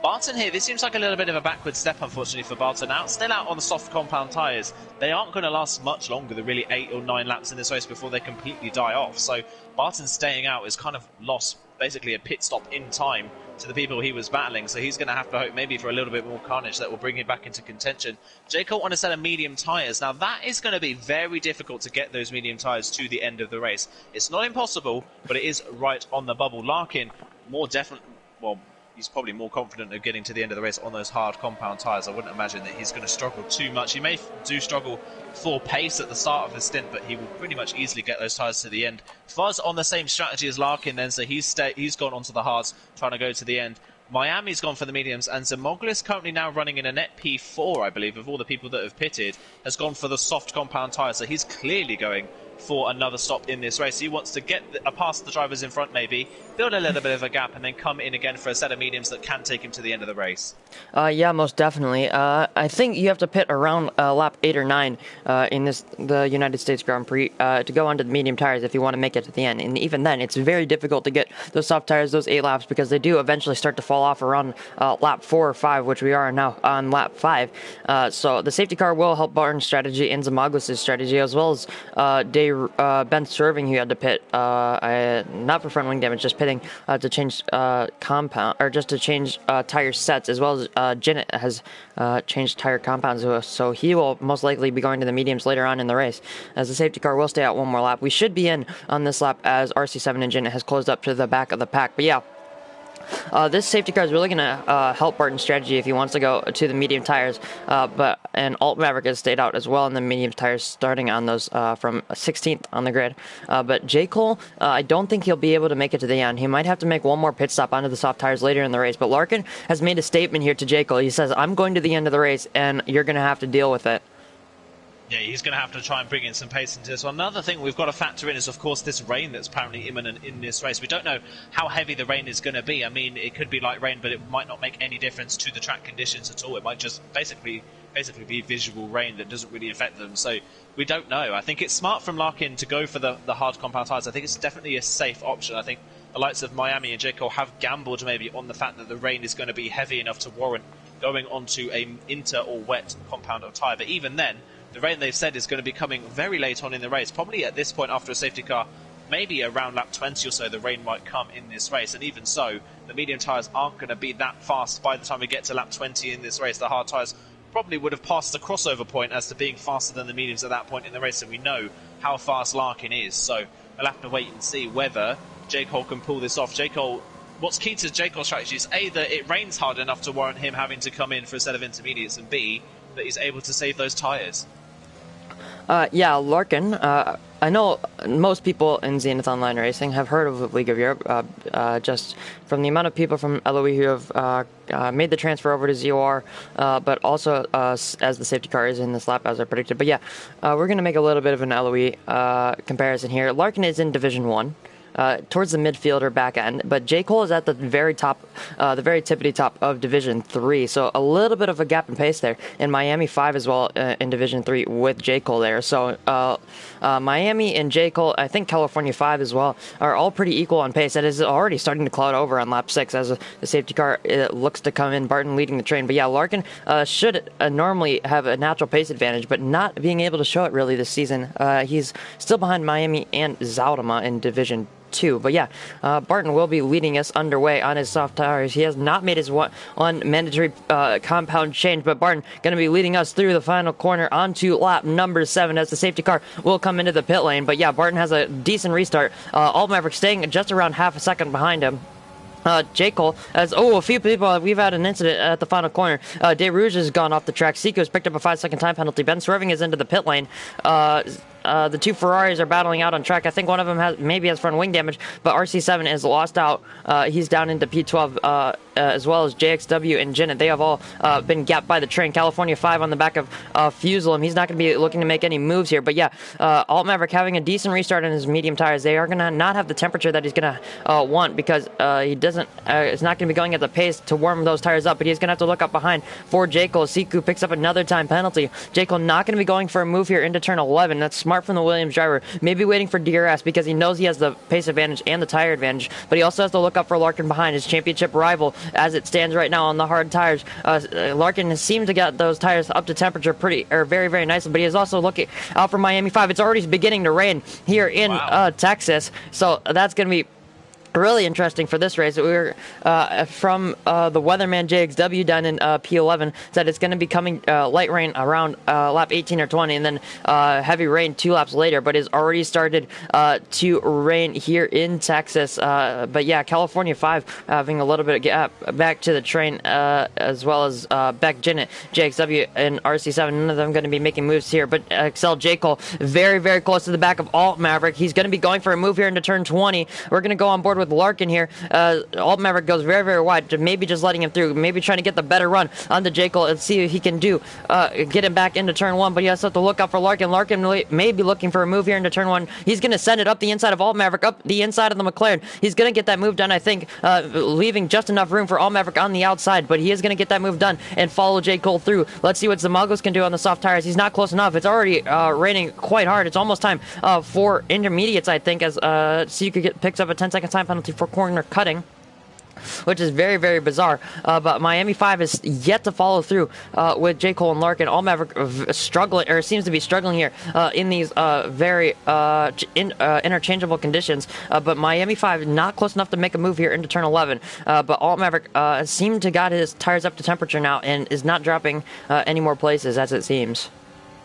Barton here, this seems like a little bit of a backward step, unfortunately, for Barton. Still out on the soft compound tyres. They aren't going to last much longer than really 8 or 9 laps in this race before they completely die off. So Barton staying out is kind of lost, basically a pit stop in time to the people he was battling. So he's going to have to hope maybe for a little bit more carnage that will bring him back into contention. J. Cole on a set of medium tyres. Now that is going to be very difficult to get those medium tyres to the end of the race. It's not impossible, but it is right on the bubble. Larkin, more definitely, well, he's probably more confident of getting to the end of the race on those hard compound tyres. I wouldn't imagine that he's going to struggle too much. He may do struggle for pace at the start of his stint, but he will pretty much easily get those tyres to the end. Fuzz on the same strategy as Larkin then, so he's gone onto the hards, trying to go to the end. Miami's gone for the mediums, and Zamoglis, currently now running in a net P4, I believe, of all the people that have pitted, has gone for the soft compound tyres, so he's clearly going for another stop in this race. He wants to get past the drivers in front, maybe build a little bit of a gap, and then come in again for a set of mediums that can take him to the end of the race. Yeah, most definitely. I think you have to pit around lap 8 or 9 in the United States Grand Prix to go onto the medium tires if you want to make it to the end. And even then, it's very difficult to get those soft tires, those 8 laps, because they do eventually start to fall off around lap 4 or 5, which we are now on lap 5. So the safety car will help Barton's strategy and Zamoglis' strategy, as well as Ben Serving, who had to pit, not for front wing damage, just pitting to change compound, or just to change tire sets, as well as Jinnit has changed tire compounds to us, so he will most likely be going to the mediums later on in the race, as the safety car will stay out one more lap. We should be in on this lap as RC7 and Jinnit has closed up to the back of the pack, but yeah. This safety car is really going to help Barton's strategy if he wants to go to the medium tires, and Alt Maverick has stayed out as well in the medium tires, starting on those from 16th on the grid. But J. Cole, I don't think he'll be able to make it to the end. He might have to make one more pit stop onto the soft tires later in the race, but Larkin has made a statement here to J. Cole. He says, I'm going to the end of the race, and you're going to have to deal with it. Yeah, he's going to have to try and bring in some pace into this one. Another thing we've got to factor in is, of course, this rain that's apparently imminent in this race. We don't know how heavy the rain is going to be. I mean, it could be light rain, but it might not make any difference to the track conditions at all. It might just basically be visual rain that doesn't really affect them. So we don't know. I think it's smart from Larkin to go for the hard compound tyres. I think it's definitely a safe option. I think the likes of Miami and J. Cole have gambled maybe on the fact that the rain is going to be heavy enough to warrant going onto a inter or wet compound of tyre. But even then, the rain they've said is going to be coming very late on in the race. Probably at this point after a safety car, maybe around lap 20 or so, the rain might come in this race. And even so, the medium tyres aren't going to be that fast by the time we get to lap 20 in this race. The hard tyres probably would have passed the crossover point as to being faster than the mediums at that point in the race. And we know how fast Larkin is. So we'll have to wait and see whether J. Cole can pull this off. J. Cole, what's key to J. Cole's strategy is A, that it rains hard enough to warrant him having to come in for a set of intermediates, and B, that he's able to save those tyres. Yeah, Larkin. I know most people in Zenith Online Racing have heard of League of Europe, just from the amount of people from LOE who have made the transfer over to ZOR, but also as the safety car is in this lap as I predicted. But yeah, we're going to make a little bit of an LOE comparison here. Larkin is in Division 1. Towards the midfield or back end, but J. Cole is at the very top, the very tippity top of Division 3, so a little bit of a gap in pace there, and Miami 5 as well in Division 3 with J. Cole there, so Miami and J. Cole, I think California 5 as well, are all pretty equal on pace. That is already starting to cloud over on lap 6 as the safety car looks to come in, Barton leading the train, but yeah, Larkin should normally have a natural pace advantage, but not being able to show it really this season. He's still behind Miami and Zaudema in Division 2. But yeah, Barton will be leading us underway on his soft tires. He has not made his one mandatory compound change, but Barton going to be leading us through the final corner onto lap number 7 as the safety car will come into the pit lane. But yeah, Barton has a decent restart. Alt Maverick staying just around half a second behind him. J. Cole, a few people, we've had an incident at the final corner. De Rouge has gone off the track. Seiko has picked up a 5-second time penalty. Ben Swerving is into the pit lane. The two Ferraris are battling out on track. I think one of them maybe has front wing damage, but RC7 is lost out. He's down into P12 as well as JXW and Zenith. They have all been gapped by the train. California 5 on the back of Fuselum. He's not going to be looking to make any moves here. But yeah, Alt Maverick having a decent restart on his medium tires. They are going to not have the temperature that he's going to want, because he doesn't. It's not going to be going at the pace to warm those tires up. But he's going to have to look up behind for J. Cole. Siku picks up another time penalty. J. Cole not going to be going for a move here into turn 11. That's smart from the Williams driver. Maybe waiting for DRS because he knows he has the pace advantage and the tire advantage. But he also has to look up for Larkin behind, his championship rival, as it stands right now on the hard tires. Larkin has seemed to get those tires up to temperature very, very nicely. But he is also looking out for Miami 5. It's already beginning to rain here in Texas. So that's going to be really interesting for this race. We were from the weatherman JXW down in P11 said it's going to be coming light rain around lap 18 or 20, and then heavy rain 2 laps later, but it's already started to rain here in Texas. But yeah, California 5 having a little bit of gap back to the train, as well as Beck, Zenith, JXW, and RC7. None of them going to be making moves here, but Excel J. Cole very, very close to the back of Alt Maverick. He's going to be going for a move here into turn 20. We're going to go on board with Larkin here. Alt Maverick goes very, very wide, maybe just letting him through, maybe trying to get the better run onto J. Cole and see if he can do get him back into turn 1, but he has to look out for Larkin. Larkin may be looking for a move here into turn 1. He's going to send it up the inside of Alt Maverick, up the inside of the McLaren. He's going to get that move done, I think, leaving just enough room for Alt Maverick on the outside, but he is going to get that move done and follow J. Cole through. Let's see what Zamagos can do on the soft tires. He's not close enough. It's already raining quite hard. It's almost time for intermediates, I think, as Siku picks up a 10-second time penalty for corner cutting, which is very, very bizarre. But Miami 5 is yet to follow through with J. Cole and Larkin. Alt Maverick struggling, or seems to be struggling here in these very interchangeable conditions. But Miami 5 not close enough to make a move here into turn 11. But Alt Maverick seemed to got his tires up to temperature now and is not dropping any more places, as it seems.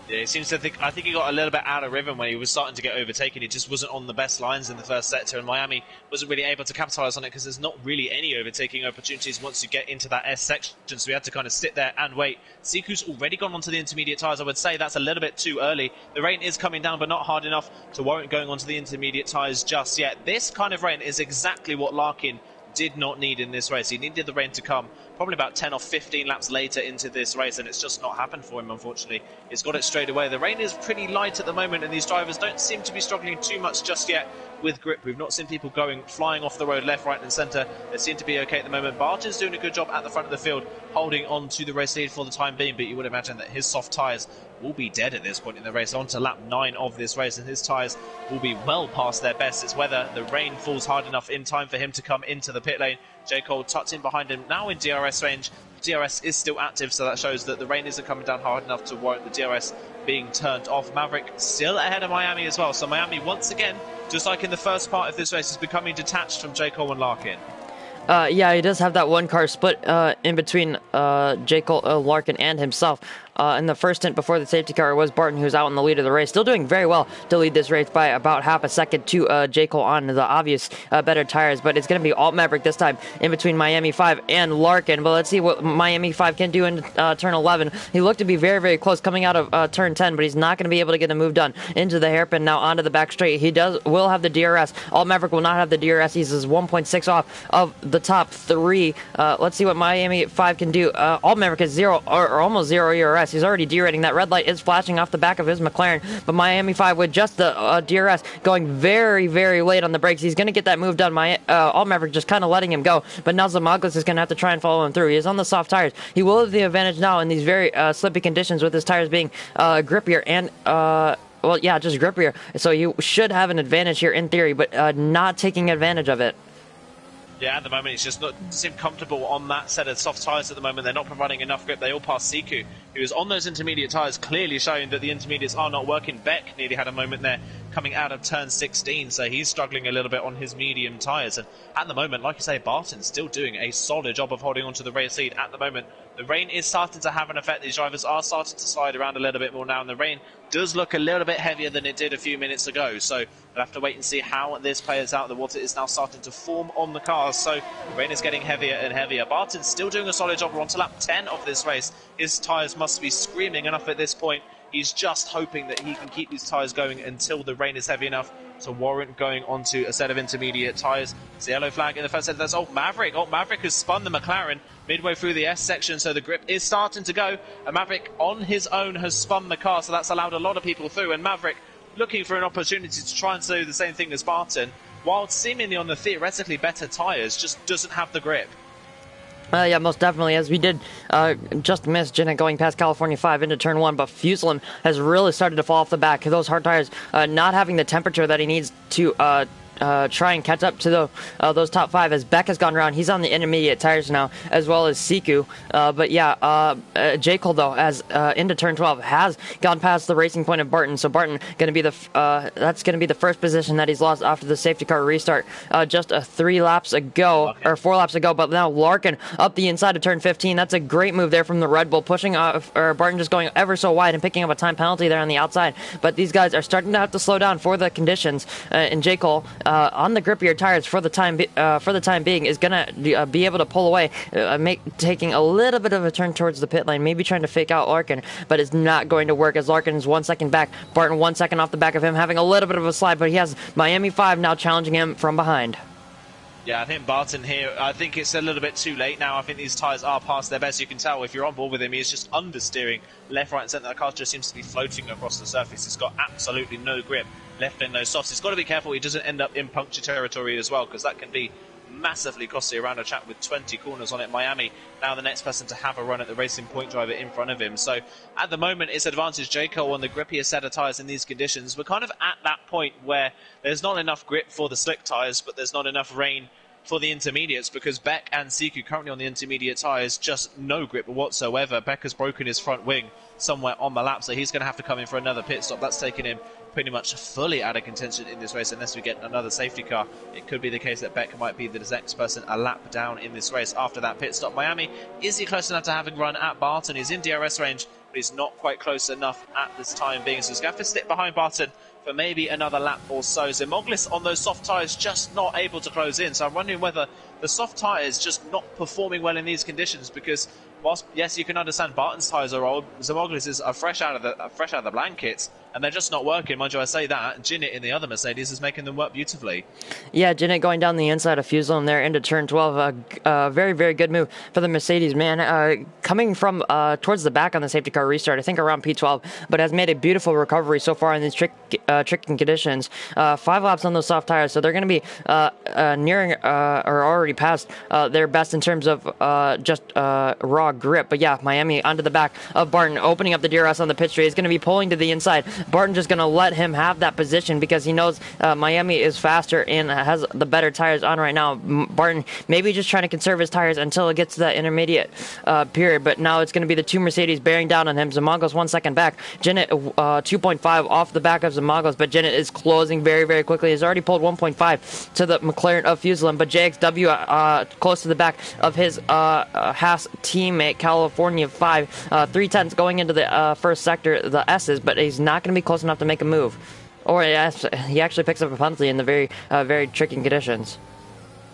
Yeah, he seems to think. I think he got a little bit out of rhythm when he was starting to get overtaken. He just wasn't on the best lines in the first sector, and Miami wasn't really able to capitalize on it because there's not really any overtaking opportunities once you get into that S section. So we had to kind of sit there and wait. Siku's already gone onto the intermediate tires. I would say that's a little bit too early. The rain is coming down, but not hard enough to warrant going onto the intermediate tires just yet. This kind of rain is exactly what Larkin did not need in this race. He needed the rain to come probably about 10 or 15 laps later into this race, and it's just not happened for him, unfortunately. He's got it straight away. The rain is pretty light at the moment, and these drivers don't seem to be struggling too much just yet with grip. We've not seen people flying off the road left, right and centre. They seem to be okay at the moment. Barton's doing a good job at the front of the field, holding on to the race lead for the time being, but you would imagine that his soft tyres will be dead at this point in the race. On to lap 9 of this race, and his tyres will be well past their best. It's whether the rain falls hard enough in time for him to come into the pit lane. J. Cole tucked in behind him, now in DRS range. DRS is still active, so that shows that the rain isn't coming down hard enough to warrant the DRS being turned off. Maverick still ahead of Miami as well, so Miami once again, just like in the first part of this race, is becoming detached from J. Cole and Larkin. Yeah, he does have that one car split in between J. Cole, Larkin, and himself. In the first stint before the safety car, it was Barton who was out in the lead of the race. Still doing very well to lead this race by about half a second to J. Cole on the obvious better tires. But it's going to be Alt Maverick this time in between Miami 5 and Larkin. But let's see what Miami 5 can do in turn 11. He looked to be very, very close coming out of turn 10, but he's not going to be able to get the move done into the hairpin now onto the back straight. He will have the DRS. Alt Maverick will not have the DRS. He's 1.6 off of the top 3. Let's see what Miami 5 can do. Alt Maverick is 0 or almost 0 ERS. He's already derating. That red light is flashing off the back of his McLaren, but Miami 5 with just the DRS going very, very late on the brakes. He's going to get that move done. Alt Maverick just kind of letting him go, but now Zamagos is going to have to try and follow him through. He is on the soft tires. He will have the advantage now in these very slippy conditions with his tires being grippier and well, yeah, just grippier. So you should have an advantage here in theory, but not taking advantage of it. Yeah, at the moment, it's just not seem comfortable on that set of soft tyres at the moment. They're not providing enough grip. They all pass Siku, who is on those intermediate tyres, clearly showing that the intermediates are not working. Beck nearly had a moment there coming out of turn 16, so he's struggling a little bit on his medium tyres. And at the moment, like you say, Barton's still doing a solid job of holding on to the race lead at the moment. The rain is starting to have an effect. These drivers are starting to slide around a little bit more now, and the rain does look a little bit heavier than it did a few minutes ago. So we'll have to wait and see how this plays out. The water is now starting to form on the cars, so the rain is getting heavier and heavier. Barton's still doing a solid job. We're on to lap 10 of this race. His tyres must be screaming enough at this point. He's just hoping that he can keep these tyres going until the rain is heavy enough to warrant going onto a set of intermediate tyres. It's the yellow flag in the first set. That's Maverick. Maverick has spun the McLaren midway through the S section, so the grip is starting to go. And Maverick on his own has spun the car, so that's allowed a lot of people through. And Maverick looking for an opportunity to try and do the same thing as Barton, while seemingly on the theoretically better tyres, just doesn't have the grip. Yeah, most definitely, as we did just miss Zenith going past California 5 into turn 1, but Fuselem has really started to fall off the back. Those hard tires not having the temperature that he needs to try and catch up to those top 5, as Beck has gone around. He's on the intermediate tires now, as well as Siku. But yeah, J. Cole, though, as into turn 12, has gone past the racing point of Barton. So Barton going to be that's going to be the first position that he's lost after the safety car restart just 3 laps ago, or 4 laps ago. But now Larkin up the inside of turn 15. That's a great move there from the Red Bull, pushing Barton just going ever so wide and picking up a time penalty there on the outside. But these guys are starting to have to slow down for the conditions. And J. Cole, on the grippier tires for the time being, is gonna be able to pull away, taking a little bit of a turn towards the pit lane, maybe trying to fake out Larkin, but it's not going to work as Larkin is 1 second back. Barton 1 second off the back of him, having a little bit of a slide, but he has Miami 5 now challenging him from behind. Yeah, I think Barton here, I think it's a little bit too late now. I think these tyres are past their best. You can tell if you're on board with him, he's just understeering left, right and centre. The car just seems to be floating across the surface. He's got absolutely no grip, left and no softs. He's got to be careful he doesn't end up in puncture territory as well, because that can be massively costly around a track with 20 corners on it. Miami now the next person to have a run at the Racing Point driver in front of him. So at the moment it's advantage Jayco on the grippier set of tyres in these conditions. We're kind of at that point where there's not enough grip for the slick tyres, but there's not enough rain for the intermediates, because Beck and Siku currently on the intermediate tyres, just no grip whatsoever. Beck has broken his front wing somewhere on the lap, so he's going to have to come in for another pit stop. That's taking him pretty much fully out of contention in this race unless we get another safety car. It could be the case that Beck might be the next person a lap down in this race after that pit stop. Miami, is he close enough to having run at Barton? He's in DRS range, but he's not quite close enough at this time being, so he's going to have to stick behind Barton for maybe another lap or so. Zemoglis on those soft tyres just not able to close in, so I'm wondering whether the soft tyres just not performing well in these conditions, because whilst, yes, you can understand Barton's tyres are old, Zemoglis are fresh out of the blankets, and they're just not working. Mind you, I say that, Ginit in the other Mercedes is making them work beautifully. Yeah, Ginit going down the inside of Fuselem there into turn 12. Very, very good move for the Mercedes, man. Coming from towards the back on the safety car restart, I think around P12, but has made a beautiful recovery so far in these tricking conditions. 5 laps on those soft tires, so they're going to be nearing or already past their best in terms of just raw grip. But yeah, Miami onto the back of Barton, opening up the DRS on the pit straight. He's going to be pulling to the inside. Barton just going to let him have that position because he knows Miami is faster and has the better tires on right now. Barton maybe just trying to conserve his tires until it gets to that intermediate period, but now it's going to be the 2 Mercedes bearing down on him. Zamagos 1 second back. Ginit 2.5 off the back of Zamagos, but Ginit is closing very, very quickly. He's already pulled 1.5 to the McLaren of Fuselem, but JXW close to the back of his Haas teammate, California 5. 3/10 going into the first sector, the S's, but he's not going to be close enough to make a move. Or yes, he actually picks up a penalty in the very tricky conditions.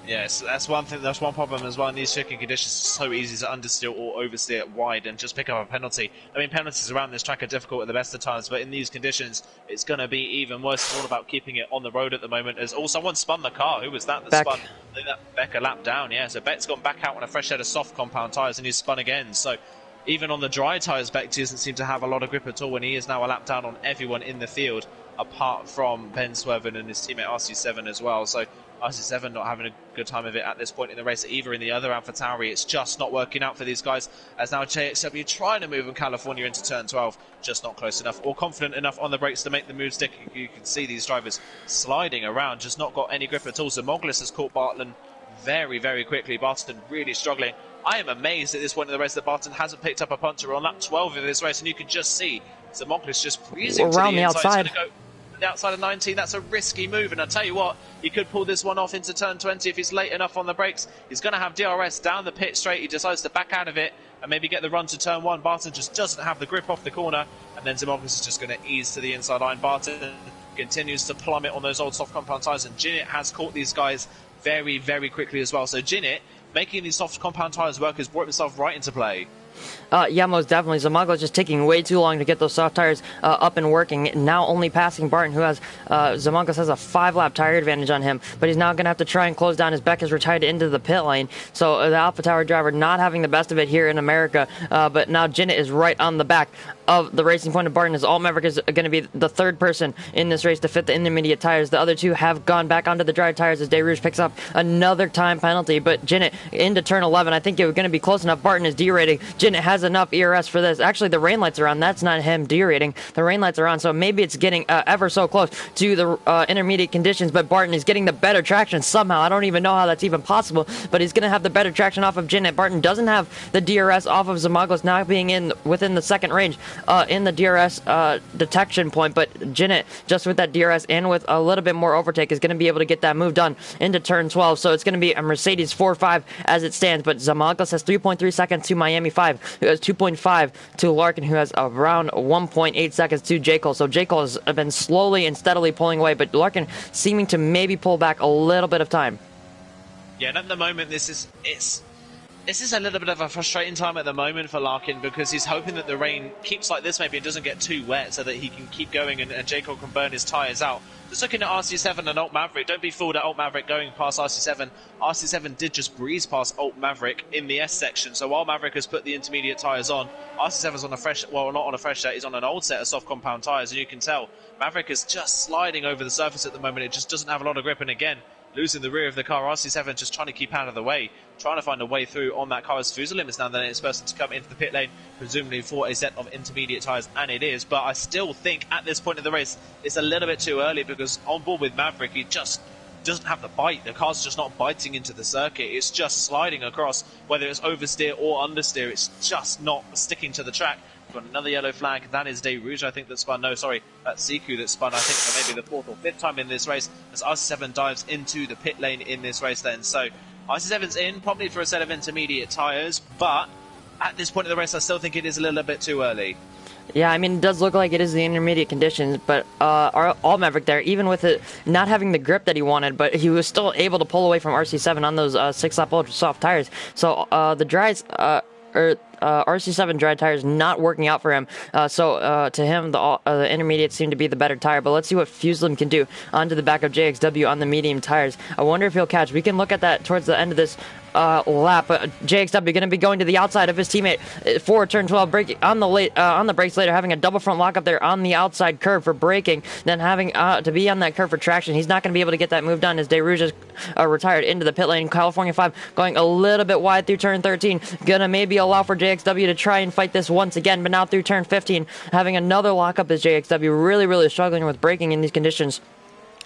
Yes, that's one thing. That's one problem as well. In these tricky conditions, it's so easy to understeer or oversteer wide and just pick up a penalty. I mean, penalties around this track are difficult at the best of times, but in these conditions, it's going to be even worse. It's all about keeping it on the road at the moment. As someone spun the car. Who was that Beck. spun? I think that Beck a lap down. Yeah, so Beck's gone back out on a fresh set of soft compound tyres, and he's spun again. So even on the dry tyres, Beck doesn't seem to have a lot of grip at all, when he is now a lap down on everyone in the field, apart from Ben Swerven and his teammate RC7 as well. So RC7 not having a good time of it at this point in the race either. In the other AlphaTauri, it's just not working out for these guys, as now JXW trying to move from California into turn 12, just not close enough or confident enough on the brakes to make the move stick. You can see these drivers sliding around, just not got any grip at all. So Moglis has caught Barton very, very quickly. Barton really struggling. I am amazed at this point in the race that Barton hasn't picked up a puncher on lap 12 of this race, and you can just see Zamoglis just breezing around to the outside. He's going to go the outside of 19. That's a risky move, and I tell you what, he could pull this one off into turn 20 if he's late enough on the brakes. He's going to have DRS down the pit straight. He decides to back out of it and maybe get the run to turn 1. Barton just doesn't have the grip off the corner, and then Zamoglis is just going to ease to the inside line. Barton continues to plummet on those old soft compound tyres, and Ginit has caught these guys very, very quickly as well. So Ginit, making these soft compound tyres work, has brought himself right into play. Yeah, most definitely. Zamago's just taking way too long to get those soft tires up and working. Now only passing Barton, who has Zamagos has a 5-lap tire advantage on him, but he's now going to have to try and close down as Beck is retired into the pit lane. So the Alpha Tower driver not having the best of it here in America, but now Jinnit is right on the back of the Racing Point of Barton, as Alt Maverick is going to be the third person in this race to fit the intermediate tires. The other two have gone back onto the dry tires as DeRouge picks up another time penalty, but Jinnit into turn 11. I think it was going to be close enough. Barton is derating. Jinnit has enough ERS for this. Actually, the rain lights are on. That's not him derating. The rain lights are on, so maybe it's getting ever so close to the intermediate conditions, but Barton is getting the better traction somehow. I don't even know how that's even possible, but he's going to have the better traction off of Jinnit. Barton doesn't have the DRS off of Zamagos, now being within the second range in the DRS detection point, but Jinnit, just with that DRS and with a little bit more overtake, is going to be able to get that move done into turn 12. So it's going to be a Mercedes 4-5 as it stands, but Zamagos has 3.3 seconds to Miami 5, who has 2.5 to Larkin, who has around 1.8 seconds to J. Cole. So J. Cole has been slowly and steadily pulling away, but Larkin seeming to maybe pull back a little bit of time. Yeah, and at the moment, this is a little bit of a frustrating time at the moment for Larkin, because he's hoping that the rain keeps like this, maybe it doesn't get too wet, so that he can keep going and J. Cole can burn his tyres out. Just looking at RC7 and Alt Maverick, don't be fooled at Alt Maverick going past RC7. RC7 did just breeze past Alt Maverick in the S section, so while Maverick has put the intermediate tyres on, RC7's on a fresh, well, not on a fresh set, he's on an old set of soft compound tyres, and you can tell Maverick is just sliding over the surface at the moment. It just doesn't have a lot of grip, and again, losing the rear of the car. RC7 just trying to keep out of the way, trying to find a way through on that car as Fuselim is now the next person to come into the pit lane, presumably for a set of intermediate tyres, and it is. But I still think at this point in the race, it's a little bit too early, because on board with Maverick, he just doesn't have the bite. The car's just not biting into the circuit. It's just sliding across, whether it's oversteer or understeer. It's just not sticking to the track. We've got another yellow flag. That is DeRouge, I think, that spun. No, sorry, that's Siku that spun, I think, for maybe the fourth or fifth time in this race, as RC7 dives into the pit lane in this race then. So RC7's in, probably for a set of intermediate tyres, but at this point in the race, I still think it is a little bit too early. Yeah, I mean, it does look like it is the intermediate conditions, but Alt Maverick there, even with it not having the grip that he wanted, but he was still able to pull away from RC7 on those 6-lap ultra soft tires. So the dries... RC7 dry tires not working out for him, so to him the intermediates seem to be the better tire. But let's see what Fuselim can do onto the back of JXW on the medium tires. I wonder if he'll catch. We can look at that towards the end of this lap. JXW going to be going to the outside of his teammate for turn 12, braking on the brakes later, having a double front lock up there on the outside curve for braking, then having to be on that curve for traction. He's not going to be able to get that move done as DeRouge is retired into the pit lane. California 5 going a little bit wide through turn 13, gonna maybe allow for JXW to try and fight this once again, but now through turn 15 having another lockup as JXW really struggling with braking in these conditions.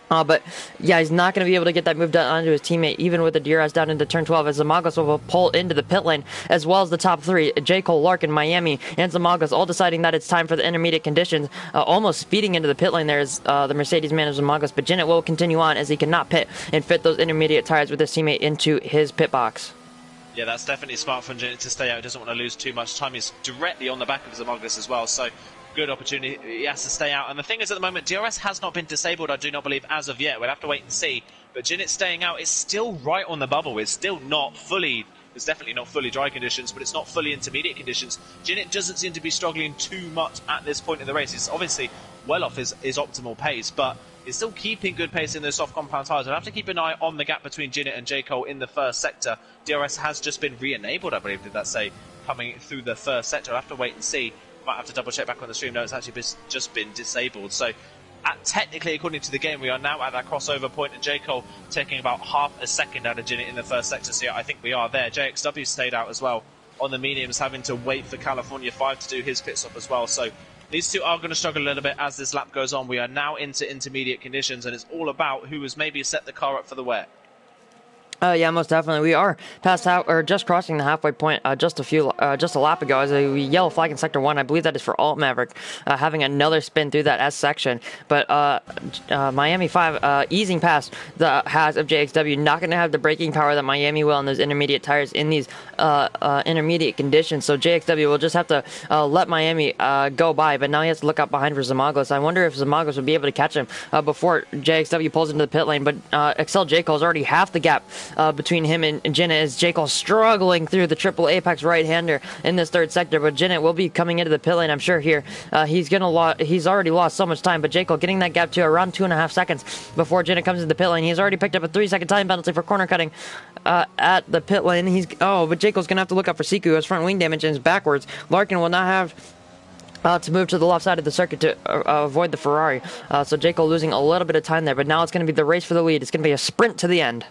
But yeah, he's not going to be able to get that move done onto his teammate, even with the DRS down into turn 12, as Zamagos will pull into the pit lane, as well as the top three, J. Cole, Larkin, Miami, and Zamagos, all deciding that it's time for the intermediate conditions, almost speeding into the pit lane there is the Mercedes man of Zamagos, but Jinnit will continue on as he cannot pit and fit those intermediate tires with his teammate into his pit box. Yeah, that's definitely smart from Jinnit to stay out. He doesn't want to lose too much time. He's directly on the back of Zamagos as well, so good opportunity. He has to stay out. And the thing is, at the moment, DRS has not been disabled, I do not believe, as of yet. We'll have to wait and see. But Jinnit staying out is still right on the bubble. It's still not fully... It's definitely not fully dry conditions, but it's not fully intermediate conditions. Jinnit doesn't seem to be struggling too much at this point in the race. He's obviously well off his optimal pace, but he's still keeping good pace in those soft compound tyres. I'll have to keep an eye on the gap between Jinnit and J. Cole in the first sector. DRS has just been re-enabled, I believe, did that say, coming through the first sector. I'll have to wait and see. Might have to double check back on the stream. No, it's actually just been disabled. So technically, according to the game, we are now at that crossover point, and J. Cole taking about half a second out of Jinnit in the first sector. So yeah, I think we are there. JXW stayed out as well on the mediums, having to wait for California 5 to do his pit stop as well. So these two are going to struggle a little bit as this lap goes on. We are now into intermediate conditions, and it's all about who has maybe set the car up for the wet. Yeah, most definitely. We are past or just crossing the halfway point just a lap ago as a yellow flag in sector 1. I believe that is for Alt Maverick, having another spin through that S section. But Miami 5 easing past the Haas of JXW, not going to have the braking power that Miami will on those intermediate tires in these intermediate conditions. So JXW will just have to let Miami go by, but now he has to look out behind for Zamagos. I wonder if Zamagos will be able to catch him before JXW pulls into the pit lane, but Excel J. Cole is already half the gap between him and Jinnit, as J. Cole struggling through the triple apex right-hander in this third sector, but Jinnit will be coming into the pit lane, I'm sure, here. He's already lost so much time, but J. Cole getting that gap to around 2.5 seconds before Jinnit comes into the pit lane. He's already picked up a 3-second time penalty for corner cutting at the pit lane. But J. Cole's going to have to look out for Siku, as front wing damage is backwards. Larkin will not have to move to the left side of the circuit to avoid the Ferrari. So J. Cole losing a little bit of time there, but now it's going to be the race for the lead. It's going to be a sprint to the end.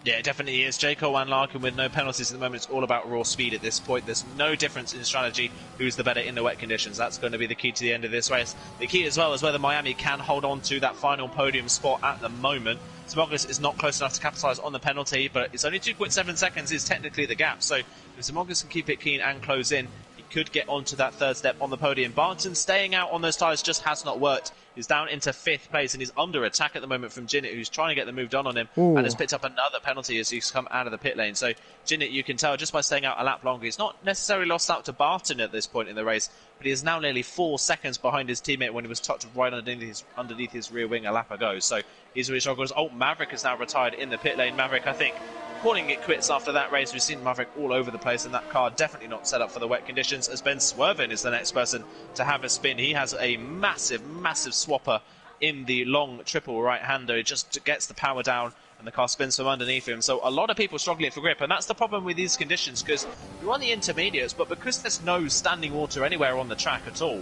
Yeah, it definitely is. J. Cole and Larkin with no penalties at the moment. It's all about raw speed at this point. There's no difference in strategy who's the better in the wet conditions. That's going to be the key to the end of this race. The key as well is whether Miami can hold on to that final podium spot at the moment. Zimogis is not close enough to capitalise on the penalty, but it's only 2.7 seconds is technically the gap. So if Zimogis can keep it clean and close in, he could get onto that third step on the podium. Barton staying out on those tyres just has not worked. He's down into 5th place and he's under attack at the moment from Jinnit, who's trying to get the move done on him. Ooh. And has picked up another penalty as he's come out of the pit lane. So Jinnit, you can tell just by staying out a lap longer, he's not necessarily lost out to Barton at this point in the race, but he is now nearly 4 seconds behind his teammate when he was touched right underneath his rear wing a lap ago. So he's really struggles. Oh, Maverick is now retired in the pit lane. Maverick, I think, calling it quits after that race. We've seen Maverick all over the place, and that car definitely not set up for the wet conditions, as Ben Swerven is the next person to have a spin. He has a massive, massive swapper in the long triple right-hander. It just gets the power down, and the car spins from underneath him. So a lot of people struggling for grip, and that's the problem with these conditions, because you're on the intermediates, but because there's no standing water anywhere on the track at all,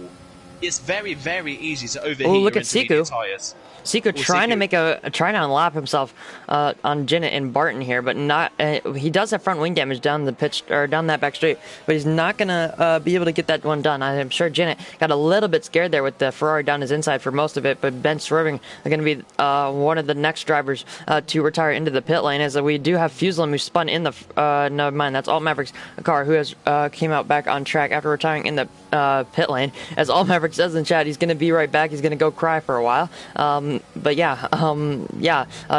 it's very, very easy to overheat your intermediate tyres. Siku trying to unlap himself on Jinnit and Barton here, but not. He does have front wing damage down the pitch or down that back straight, but he's not gonna be able to get that one done. I'm sure Jinnit got a little bit scared there with the Ferrari down his inside for most of it, but Ben Swerving are going to be one of the next drivers to retire into the pit lane, as we do have Fuselem, who spun in the. Never mind, that's Alt Maverick's car, who has came out back on track after retiring in the pit lane. As Alt Maverick says in chat, he's going to be right back. He's going to go cry for a while. But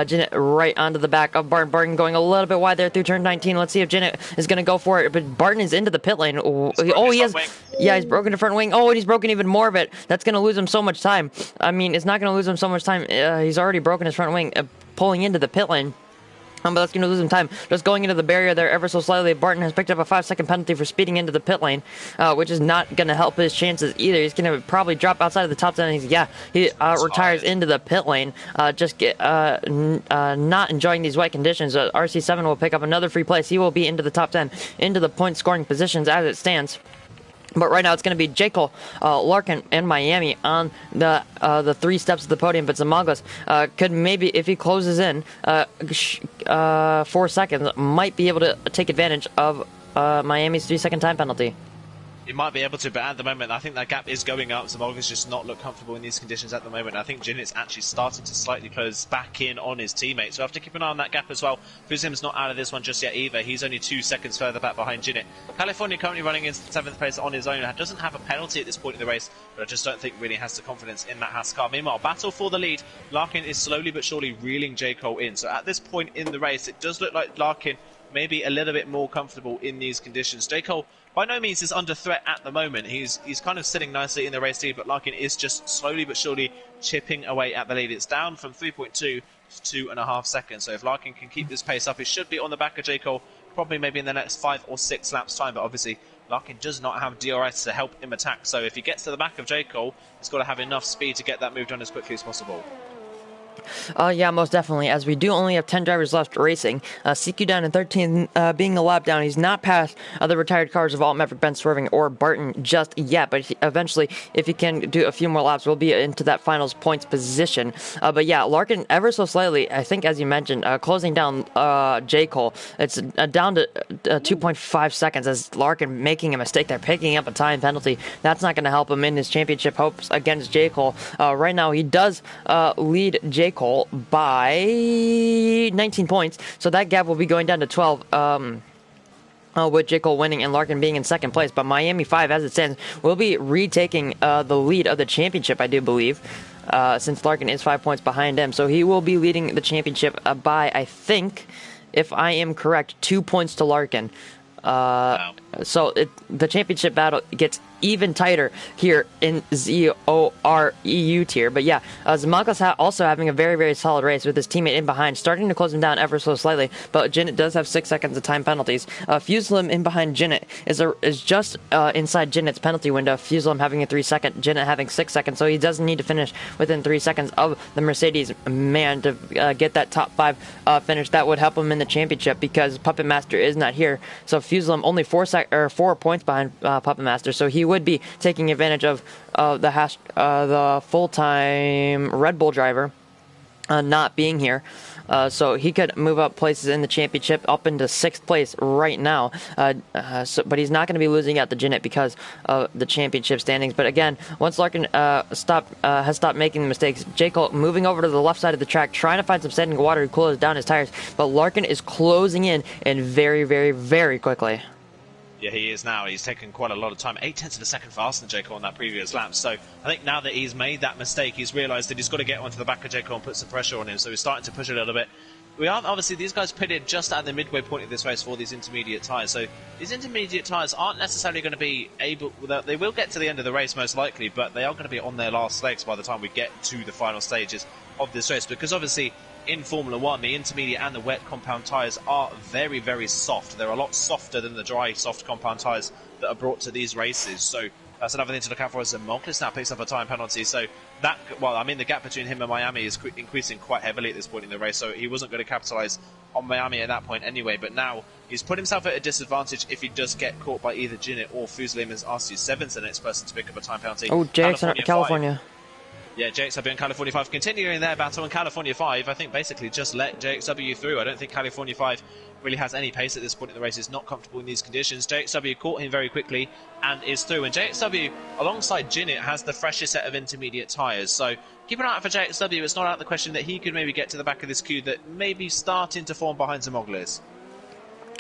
Jinnit right onto the back of Barton. Barton going a little bit wide there through turn 19. Let's see if Jinnit is going to go for it. But Barton is into the pit lane. He's broken the front wing. Oh, and he's broken even more of it. That's going to lose him so much time. I mean, it's not going to lose him so much time. He's already broken his front wing, pulling into the pit lane. But that's going to lose him time. Just going into the barrier there ever so slightly. Barton has picked up a 5-second penalty for speeding into the pit lane, which is not going to help his chances either. He's going to probably drop outside of the top 10. He retires into the pit lane. Not enjoying these wet conditions. RC7 will pick up another free place. He will be into the top 10, into the point scoring positions as it stands. But right now it's going to be J. Cole, Larkin, and Miami on the 3 steps of the podium. But Zamagos could maybe, if he closes in 4 seconds, might be able to take advantage of Miami's 3-second time penalty. He might be able to, but at the moment, I think that gap is going up. Zamolga's just not look comfortable in these conditions at the moment. I think Jinnit's actually starting to slightly close back in on his teammates. So I have to keep an eye on that gap as well. Fusim's not out of this one just yet either. He's only 2 seconds further back behind Jinnit. California currently running in 7th place on his own. Doesn't have a penalty at this point in the race, but I just don't think really has the confidence in that Haas car. Meanwhile, battle for the lead. Larkin is slowly but surely reeling J. Cole in. So at this point in the race, it does look like Larkin may be a little bit more comfortable in these conditions. J. Cole by no means is under threat at the moment. He's kind of sitting nicely in the race lead, but Larkin is just slowly but surely chipping away at the lead. It's down from 3.2 to 2.5 seconds. So if Larkin can keep this pace up, it should be on the back of J. Cole, probably maybe in the next 5 or 6 laps time. But obviously, Larkin does not have DRS to help him attack. So if he gets to the back of J. Cole, he's got to have enough speed to get that move done as quickly as possible. Yeah, most definitely, as we do only have 10 drivers left racing. CQ down in 13, being a lap down. He's not past the retired cars of Alt Maverick, Ben Swerving, or Barton just yet, but eventually, if he can do a few more laps, we'll be into that finals points position. But yeah, Larkin ever so slightly, I think, as you mentioned, closing down J. Cole. It's down to 2.5 seconds, as Larkin making a mistake there, picking up a time penalty. That's not going to help him in his championship hopes against J. Cole. Right now, he does lead J. Cole by 19 points, so that gap will be going down to 12. With J. Cole winning and Larkin being in second place, but Miami 5, as it stands, will be retaking the lead of the championship, I do believe, since Larkin is 5 points behind him. So he will be leading the championship by, I think, if I am correct, 2 points to Larkin. Wow. So the championship battle gets even tighter here in ZOR EU tier. But yeah, Zamagos also having a very, very solid race with his teammate in behind, starting to close him down ever so slightly. But Jinnit does have 6 seconds of time penalties. Fuselim in behind Jinnit is just inside Jinnit's penalty window. Fuselim having a 3-second, Jinnit having 6 seconds. So he doesn't need to finish within 3 seconds of the Mercedes man to get that top 5 finish. That would help him in the championship because Puppet Master is not here. So Fuselim only 4 points behind Puppet Master. So he would be taking advantage of the full-time Red Bull driver not being here. So he could move up places in the championship up into 6th place right now. But he's not going to be losing out to Jinnit because of the championship standings. But again, once Larkin has stopped making the mistakes, J. Cole moving over to the left side of the track, trying to find some standing water to close down his tires. But Larkin is closing in and very, very, very quickly. Yeah, he is now. He's taken quite a lot of time. 0.8 of a second faster than J. Cole on that previous lap. So I think now that he's made that mistake, he's realised that he's got to get onto the back of J. Cole and put some pressure on him. So he's starting to push a little bit. We aren't, obviously, these guys pitted just at the midway point of this race for these intermediate tyres. So these intermediate tyres aren't necessarily going to be able... They will get to the end of the race most likely, but they are going to be on their last legs by the time we get to the final stages of this race. Because obviously, in Formula 1, the intermediate and the wet compound tyres are very, very soft. They're a lot softer than the dry, soft compound tyres that are brought to these races. So that's another thing to look out for as Monkless now picks up a time penalty. So that, well, I mean, the gap between him and Miami is increasing quite heavily at this point in the race. So he wasn't going to capitalise on Miami at that point anyway. But now he's put himself at a disadvantage if he does get caught by either Jinnit or Fuselim, as RC7's the next person to pick up a time penalty. Oh, JX California. Yeah, JXW and California 5 continuing their battle, and California 5, I think, basically just let JXW through. I don't think California 5 really has any pace at this point in the race. Is not comfortable in these conditions. JXW caught him very quickly and is through. And JXW, alongside Jinnit, has the freshest set of intermediate tyres. So keep an eye out for JXW. It's not out of the question that he could maybe get to the back of this queue that may be starting to form behind Zamoglis.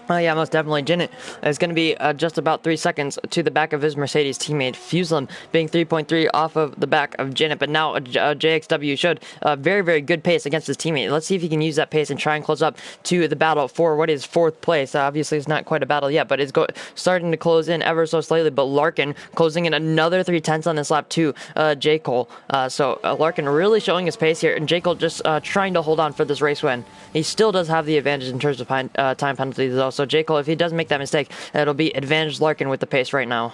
Yeah, most definitely. Jinnit is going to be just about 3 seconds to the back of his Mercedes teammate. Fuselim being 3.3 off of the back of Jinnit, but now JXW showed very, very good pace against his teammate. Let's see if he can use that pace and try and close up to the battle for what is 4th place. Obviously, it's not quite a battle yet, but it's starting to close in ever so slightly. But Larkin closing in another 3/10 on this lap to J. Cole. So Larkin really showing his pace here, and J. Cole just trying to hold on for this race win. He still does have the advantage in terms of time penalties, though. So J. Cole, if he does make that mistake, it'll be advantage Larkin with the pace right now.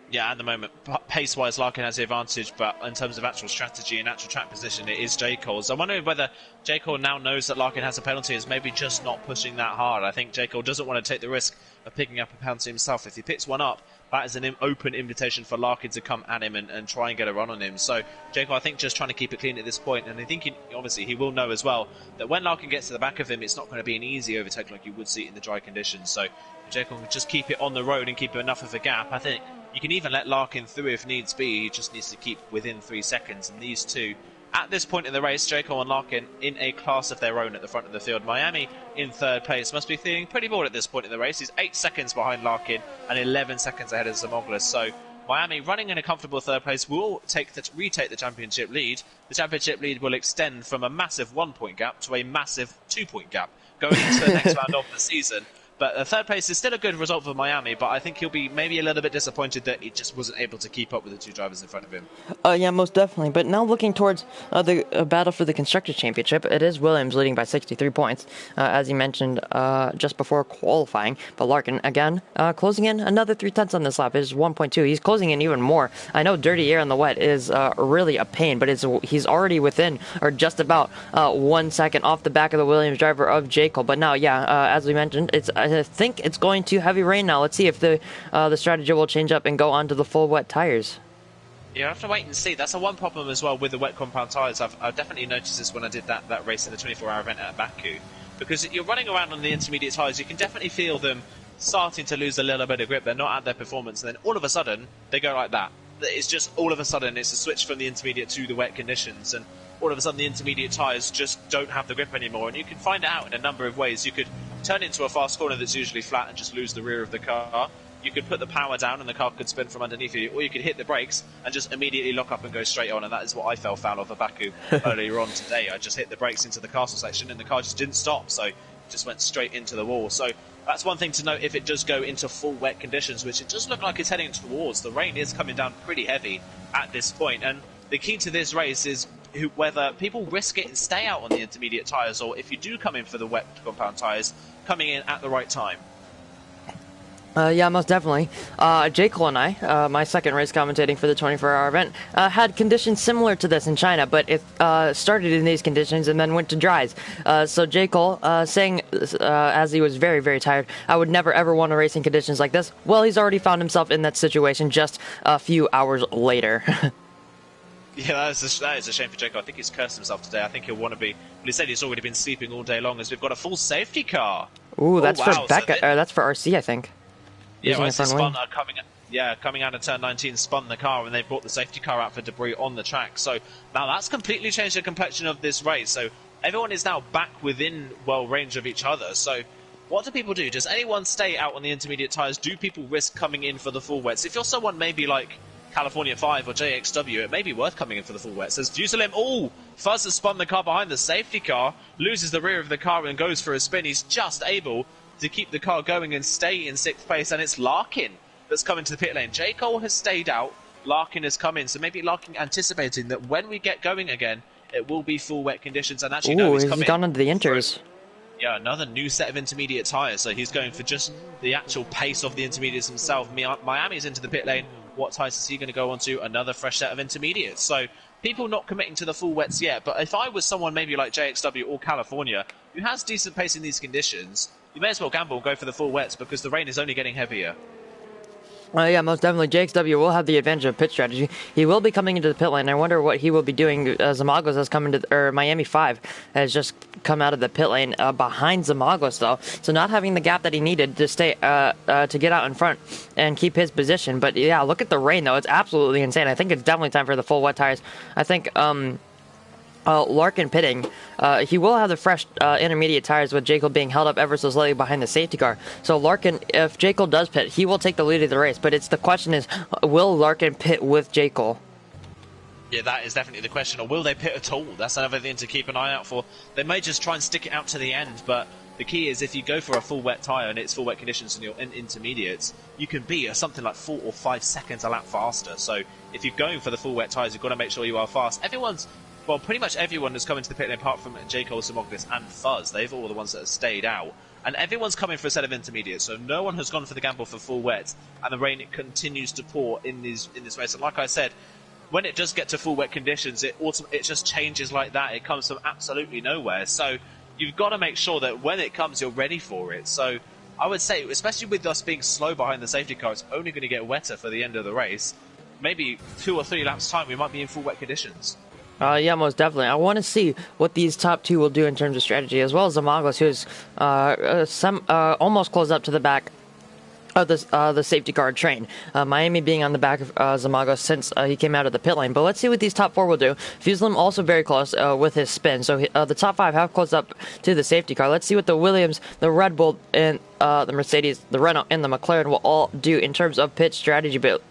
Yeah, at the moment, pace-wise, Larkin has the advantage, but in terms of actual strategy and actual track position, it is J. Cole's. I'm wondering whether J. Cole now knows that Larkin has a penalty, is maybe just not pushing that hard. I think J. Cole doesn't want to take the risk of picking up a penalty himself. If he picks one up, that is an open invitation for Larkin to come at him and try and get a run on him. So J. Cole, I think, just trying to keep it clean at this point, and I think obviously he will know as well that when Larkin gets to the back of him, it's not going to be an easy overtake like you would see in the dry conditions. So if J. Cole can just keep it on the road and keep enough of a gap, I think you can even let Larkin through if needs be. He just needs to keep within 3 seconds. And these two, at this point in the race, J. Cole and Larkin in a class of their own at the front of the field. Miami in 3rd place must be feeling pretty bored at this point in the race. He's 8 seconds behind Larkin and 11 seconds ahead of Zamoglis. So Miami running in a comfortable 3rd place will retake the championship lead. The championship lead will extend from a massive 1-point gap to a massive 2-point gap going into the next round of the season. But 3rd place is still a good result for Miami, but I think he'll be maybe a little bit disappointed that he just wasn't able to keep up with the 2 drivers in front of him. Yeah, most definitely. But now looking towards the battle for the Constructors' Championship, it is Williams leading by 63 points, as he mentioned just before qualifying. But Larkin, again, closing in another 3/10 on this lap. Is 1.2. He's closing in even more. I know dirty air on the wet is really a pain, but he's already within, or just about 1 second off the back of the Williams driver of J. Cole. But now, yeah, as we mentioned, I think it's going to heavy rain now. Let's see if the strategy will change up and go onto the full wet tires. Yeah, I have to wait and see. That's the one problem as well with the wet compound tyres. I've definitely noticed this when I did that race in the 24-hour event at Baku. Because you're running around on the intermediate tyres, you can definitely feel them starting to lose a little bit of grip. They're not at their performance, and then all of a sudden, they go like that. It's just all of a sudden, it's a switch from the intermediate to the wet conditions, and all of a sudden the intermediate tyres just don't have the grip anymore. And you can find it out in a number of ways. You could turn it into a fast corner that's usually flat and just lose the rear of the car. You could put the power down and the car could spin from underneath you, or you could hit the brakes and just immediately lock up and go straight on, and that is what I fell foul of at Baku earlier on today. I just hit the brakes into the castle section and the car just didn't stop, so it just went straight into the wall. So That's one thing to note if it does go into full wet conditions, which it does look like it's heading towards. The rain is coming down pretty heavy at this point, and the key to this race is whether people risk it and stay out on the intermediate tyres, or if you do come in for the wet compound tyres, coming in at the right time. Yeah, most definitely. Jekyll and I, my second race commentating for the 24-hour event, had conditions similar to this in China, but it started in these conditions and then went to dries. So Jekyll, saying as he was very, very tired, I would never ever want to race in conditions like this. Well, he's already found himself in that situation just a few hours later. Yeah, that is a shame for Jacob. I think he's cursed himself today. I think he'll want to be. Well, he said he's already been sleeping all day long, as we've got a full safety car. Ooh, that's wow. for Becca. That's for RC, I think. Yeah, I see Spun coming out of turn 19, spun the car, and they brought the safety car out for debris on the track. So now that's completely changed the complexion of this race. So everyone is now back within range of each other. So what do people do? Does anyone stay out on the intermediate tyres? Do people risk coming in for the full wets? If you're someone maybe like California 5 or JXW, it may be worth coming in for the full wets. As Fusalim, Fuzz has spun the car behind the safety car, loses the rear of the car and goes for a spin. He's just able to keep the car going and stay in 6th place, and it's Larkin that's coming to the pit lane. J. Cole has stayed out, Larkin has come in, so maybe Larkin anticipating that when we get going again, it will be full wet conditions, and actually no, he's gone into the inters. Yeah, another new set of intermediate tyres, so he's going for just the actual pace of the intermediates himself. Miami's into the pit lane. What tyres is he going to go on to? Another fresh set of intermediates. So people not committing to the full wets yet, but if I was someone maybe like JXW or California who has decent pace in these conditions, you may as well gamble and go for the full wets because the rain is only getting heavier. Yeah, most definitely. JXW will have the advantage of pit strategy. He will be coming into the pit lane. I wonder what he will be doing. Zamagos has come into, or Miami 5 has just come out of the pit lane behind Zamagos, though. So not having the gap that he needed to stay, to get out in front and keep his position. But yeah, look at the rain, though. It's absolutely insane. I think it's definitely time for the full wet tires. I think, Larkin pitting, he will have the fresh intermediate tires with Jekyll being held up ever so slightly behind the safety car. So Larkin, if Jekyll does pit, he will take the lead of the race. But the question is, will Larkin pit with Jekyll? Yeah, that is definitely the question. Or will they pit at all? That's another thing to keep an eye out for. They may just try and stick it out to the end, but the key is if you go for a full wet tyre and it's full wet conditions and you're in intermediates, you can be something like 4 or 5 seconds a lap faster. So if you're going for the full wet tyres, you've got to make sure you are fast. Well, pretty much everyone has come into the pit lane apart from J. Cole, Simoglis and Fuzz. They've all the ones that have stayed out. And everyone's coming for a set of intermediates, so no one has gone for the gamble for full wet. And the rain continues to pour in this race. And like I said, when it does get to full wet conditions, it just changes like that. It comes from absolutely nowhere. So you've got to make sure that when it comes, you're ready for it. So I would say, especially with us being slow behind the safety car, it's only going to get wetter for the end of the race. Maybe 2 or 3 laps' time, we might be in full wet conditions. Yeah, most definitely. I want to see what these top 2 will do in terms of strategy, as well as Zamagos, who's almost close up to the back of the safety car train. Miami being on the back of Zamagos since he came out of the pit lane. But let's see what these top 4 will do. Fuselim also very close with his spin. So the top 5 have closed up to the safety car. Let's see what the Williams, the Red Bull, and the Mercedes, the Renault, and the McLaren will all do in terms of pit strategy. But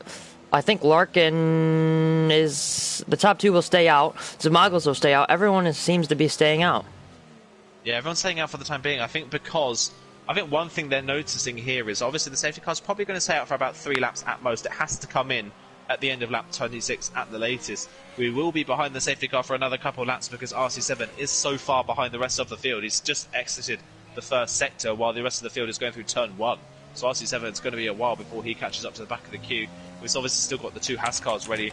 I think Larkin is... The top 2 will stay out. Zamagos will stay out. Everyone seems to be staying out. Yeah, everyone's staying out for the time being. I think one thing they're noticing here is obviously the safety car's probably going to stay out for about 3 laps at most. It has to come in at the end of lap 26 at the latest. We will be behind the safety car for another couple of laps because RC7 is so far behind the rest of the field. He's just exited the first sector while the rest of the field is going through turn 1. So RC7, it's going to be a while before he catches up to the back of the queue. We've obviously still got the 2 Haas cars ready,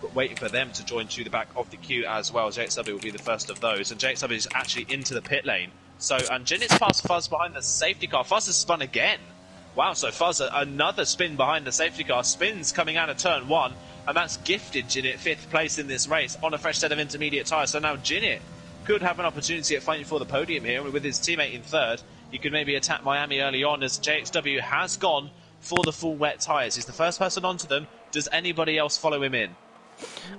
but waiting for them to join to the back of the queue as well. JXW will be the first of those, and JXW is actually into the pit lane. So, and Jinit's past Fuzz behind the safety car. Fuzz has spun again. Wow, so Fuzz, another spin behind the safety car. Spins coming out of turn 1, and that's gifted Jinit 5th place in this race on a fresh set of intermediate tyres. So now Jinit could have an opportunity at fighting for the podium here with his teammate in 3rd. He could maybe attack Miami early on as JXW has gone for the full wet tyres. He's the first person onto them. Does anybody else follow him in?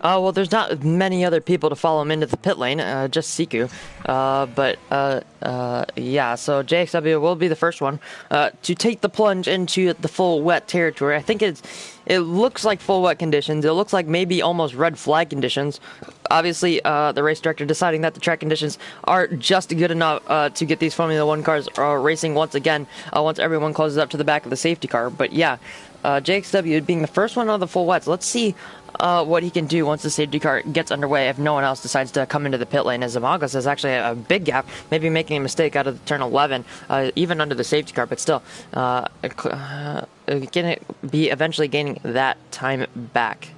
Well, there's not many other people to follow him into the pit lane, just Siku. Yeah, so JXW will be the first one to take the plunge into the full wet territory. I think it looks like full wet conditions. It looks like maybe almost red flag conditions. Obviously, the race director deciding that the track conditions are just good enough to get these Formula One cars racing once again, once everyone closes up to the back of the safety car. But yeah, JXW being the first one on the full wets. Let's see what he can do once the safety car gets underway if no one else decides to come into the pit lane, as Zamagos has actually a big gap, maybe making a mistake out of turn 11, even under the safety car, but still can be eventually gaining that time back.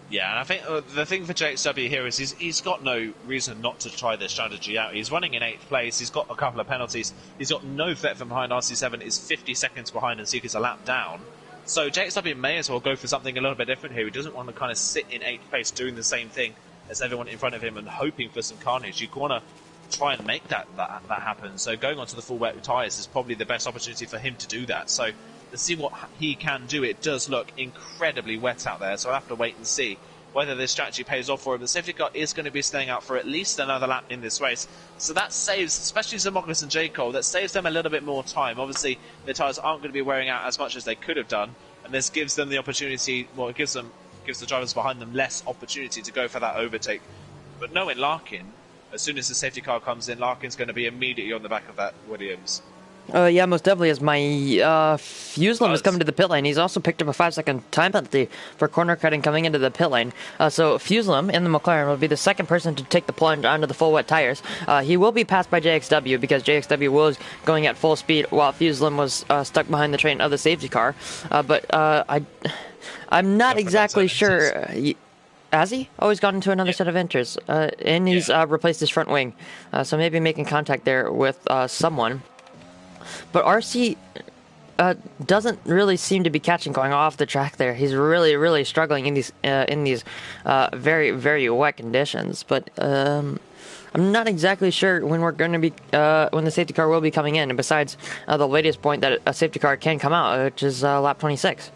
Yeah, and I think the thing for JXW here is he's got no reason not to try this strategy out. He's running in 8th place, he's got a couple of penalties, he's got no threat from behind. RC7 is 50 seconds behind and Sika's a lap down. So JXW may as well go for something a little bit different here. He doesn't want to kind of sit in 8th place doing the same thing as everyone in front of him and hoping for some carnage. You want to try and make that happen. So going onto the full wet tyres is probably the best opportunity for him to do that. So let's see what he can do. It does look incredibly wet out there, so I'll have to wait and see whether this strategy pays off for him. The safety car is going to be staying out for at least another lap in this race, so that saves, especially Zamoglis and J. Cole, that saves them a little bit more time. Obviously, the tyres aren't going to be wearing out as much as they could have done, and this gives them the opportunity, well, it gives the drivers behind them less opportunity to go for that overtake. But knowing Larkin, as soon as the safety car comes in, Larkin's going to be immediately on the back of that Williams. Yeah, most definitely, as my Fuselum is coming to the pit lane. He's also picked up a 5-second time penalty for corner cutting coming into the pit lane. So Fuselum in the McLaren will be the second person to take the plunge onto the full wet tires. He will be passed by JXW because JXW was going at full speed while Fuselum was stuck behind the train of the safety car. I'm not exactly sure. Has he? Oh, he's gone into another set of enters. And he's replaced his front wing. So maybe making contact there with someone. But RC doesn't really seem to be catching going off the track there. He's really, really struggling in these very, very wet conditions. But I'm not exactly sure when we're going to be when the safety car will be coming in. And besides the latest point that a safety car can come out, which is lap 26.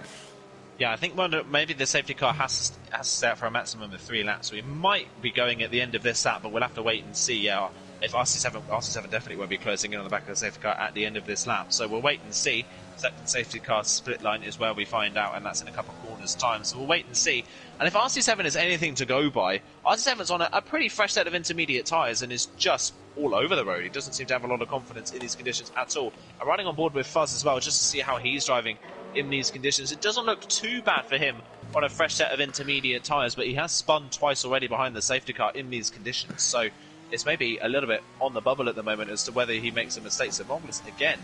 Yeah, I think maybe the safety car has to stay out for a maximum of 3 laps. So we might be going at the end of this lap, but we'll have to wait and see. Yeah. If RC7 definitely won't be closing in on the back of the safety car at the end of this lap. So we'll wait and see. Second safety car split line is where we find out, and that's in a couple of corners' time. So we'll wait and see. And if RC7 is anything to go by, RC7's on a pretty fresh set of intermediate tyres and is just all over the road. He doesn't seem to have a lot of confidence in these conditions at all. I'm running on board with Fuzz as well, just to see how he's driving in these conditions. It doesn't look too bad for him on a fresh set of intermediate tyres, but he has spun twice already behind the safety car in these conditions. So it's maybe a little bit on the bubble at the moment as to whether he makes a mistake. So Mongolis, again,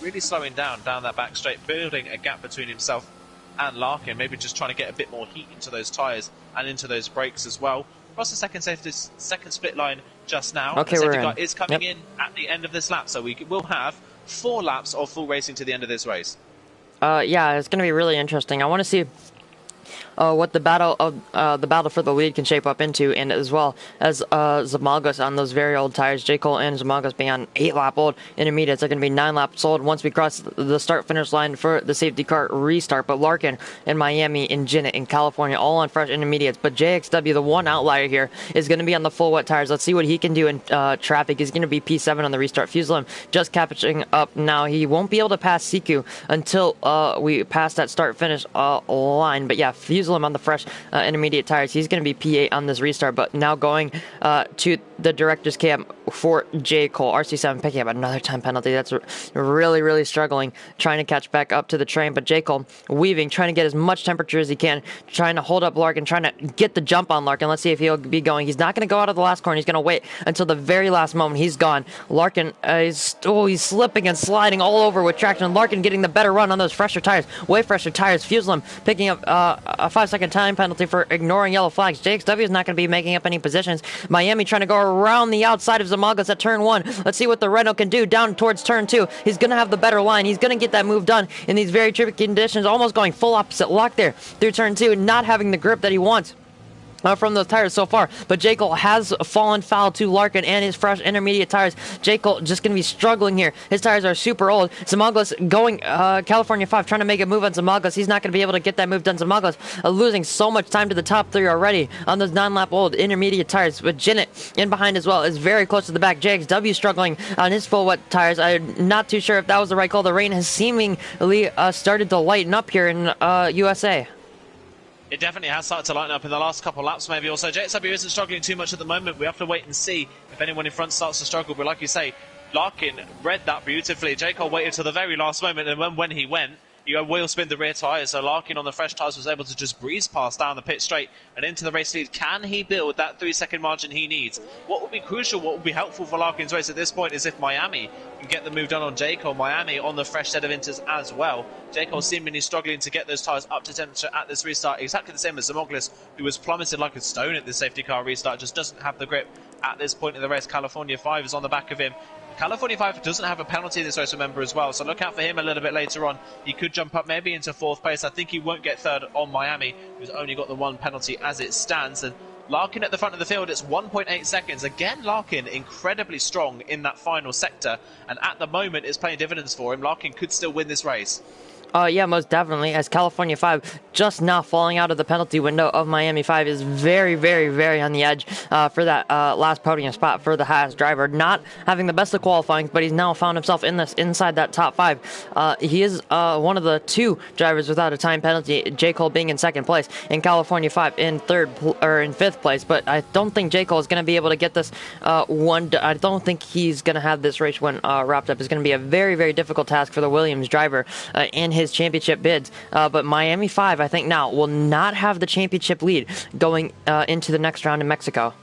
really slowing down that back straight, building a gap between himself and Larkin, maybe just trying to get a bit more heat into those tyres and into those brakes as well. Across the second split line just now. Okay, the safety car is coming in at the end of this lap, so we will have 4 laps of full racing to the end of this race. Yeah, it's going to be really interesting. I want to see what the battle for the lead can shape up into, and as well as Zamagos on those very old tires. J. Cole and Zamagos being on 8-lap old intermediates are going to be 9 laps old once we cross the start-finish line for the safety car restart. But Larkin in Miami, in Ginnet, in California, all on fresh intermediates. But JXW, the one outlier here, is going to be on the full wet tires. Let's see what he can do in traffic. He's going to be P7 on the restart. Fuselum just catching up now. He won't be able to pass Siku until we pass that start-finish line. But yeah, Fuselum on the fresh intermediate tires. He's going to be P8 on this restart, but now going to the director's cam for J. Cole. RC7 picking up another time penalty. That's really, really struggling, trying to catch back up to the train, but J. Cole weaving, trying to get as much temperature as he can, trying to hold up Larkin, trying to get the jump on Larkin. Let's see if he'll be going. He's not going to go out of the last corner. He's going to wait until the very last moment. He's gone. Larkin he's slipping and sliding all over with traction. Larkin getting the better run on those fresher tires, way fresher tires. Fuselum picking up a 5-second time penalty for ignoring yellow flags. JXW is not going to be making up any positions. Miami trying to go around the outside of Zamagos at turn 1. Let's see what the Renault can do down towards turn 2. He's going to have the better line. He's going to get that move done in these very tricky conditions, almost going full opposite lock there through turn 2, not having the grip that he wants. from those tires so far, but J. Cole has fallen foul to Larkin and his fresh intermediate tires. J. Cole just going to be struggling here. His tires are super old. Zamaglis going California 5, trying to make a move on Zamaglis. He's not going to be able to get that move done. Zamaglis losing so much time to the top 3 already on those 9-lap old intermediate tires, but Jinnit in behind as well is very close to the back. JXW struggling on his full wet tires. I'm not too sure if that was the right call. The rain has seemingly started to lighten up here in USA. It definitely has started to lighten up in the last couple of laps, maybe also. JXW isn't struggling too much at the moment. We have to wait and see if anyone in front starts to struggle. But like you say, Larkin read that beautifully. J. Cole waited till the very last moment, and when he went, you wheel spin the rear tyres, so Larkin on the fresh tyres was able to just breeze past down the pit straight and into the race lead. Can he build that 3-second margin he needs? What would be crucial, what would be helpful for Larkin's race at this point is if Miami can get the move done on J. Cole. Miami on the fresh set of inters as well. J. Cole seemingly struggling to get those tyres up to temperature at this restart, exactly the same as Zamoglis, who was plummeted like a stone at this safety car restart, just doesn't have the grip at this point in the race. California 5 is on the back of him. California 5 doesn't have a penalty in this race, remember, as well, so look out for him a little bit later on. He could jump up maybe into 4th place. I think he won't get 3rd on Miami, who's only got the 1 penalty as it stands. And Larkin at the front of the field, it's 1.8 seconds. Again, Larkin incredibly strong in that final sector, and at the moment it's paying dividends for him. Larkin could still win this race. Yeah, most definitely, as California 5 just now falling out of the penalty window of Miami 5 is very, very, very on the edge for that last podium spot for the Haas driver. Not having the best of qualifying, but he's now found himself inside that top 5. He is one of the 2 drivers without a time penalty, J. Cole being in 2nd place, and California 5 in 5th place. But I don't think J. Cole is going to be able to get this one. I don't think he's going to have this race when wrapped up. It's going to be a very, very difficult task for the Williams driver in his championship bids, but Miami 5 I think now will not have the championship lead going into the next round in Mexico.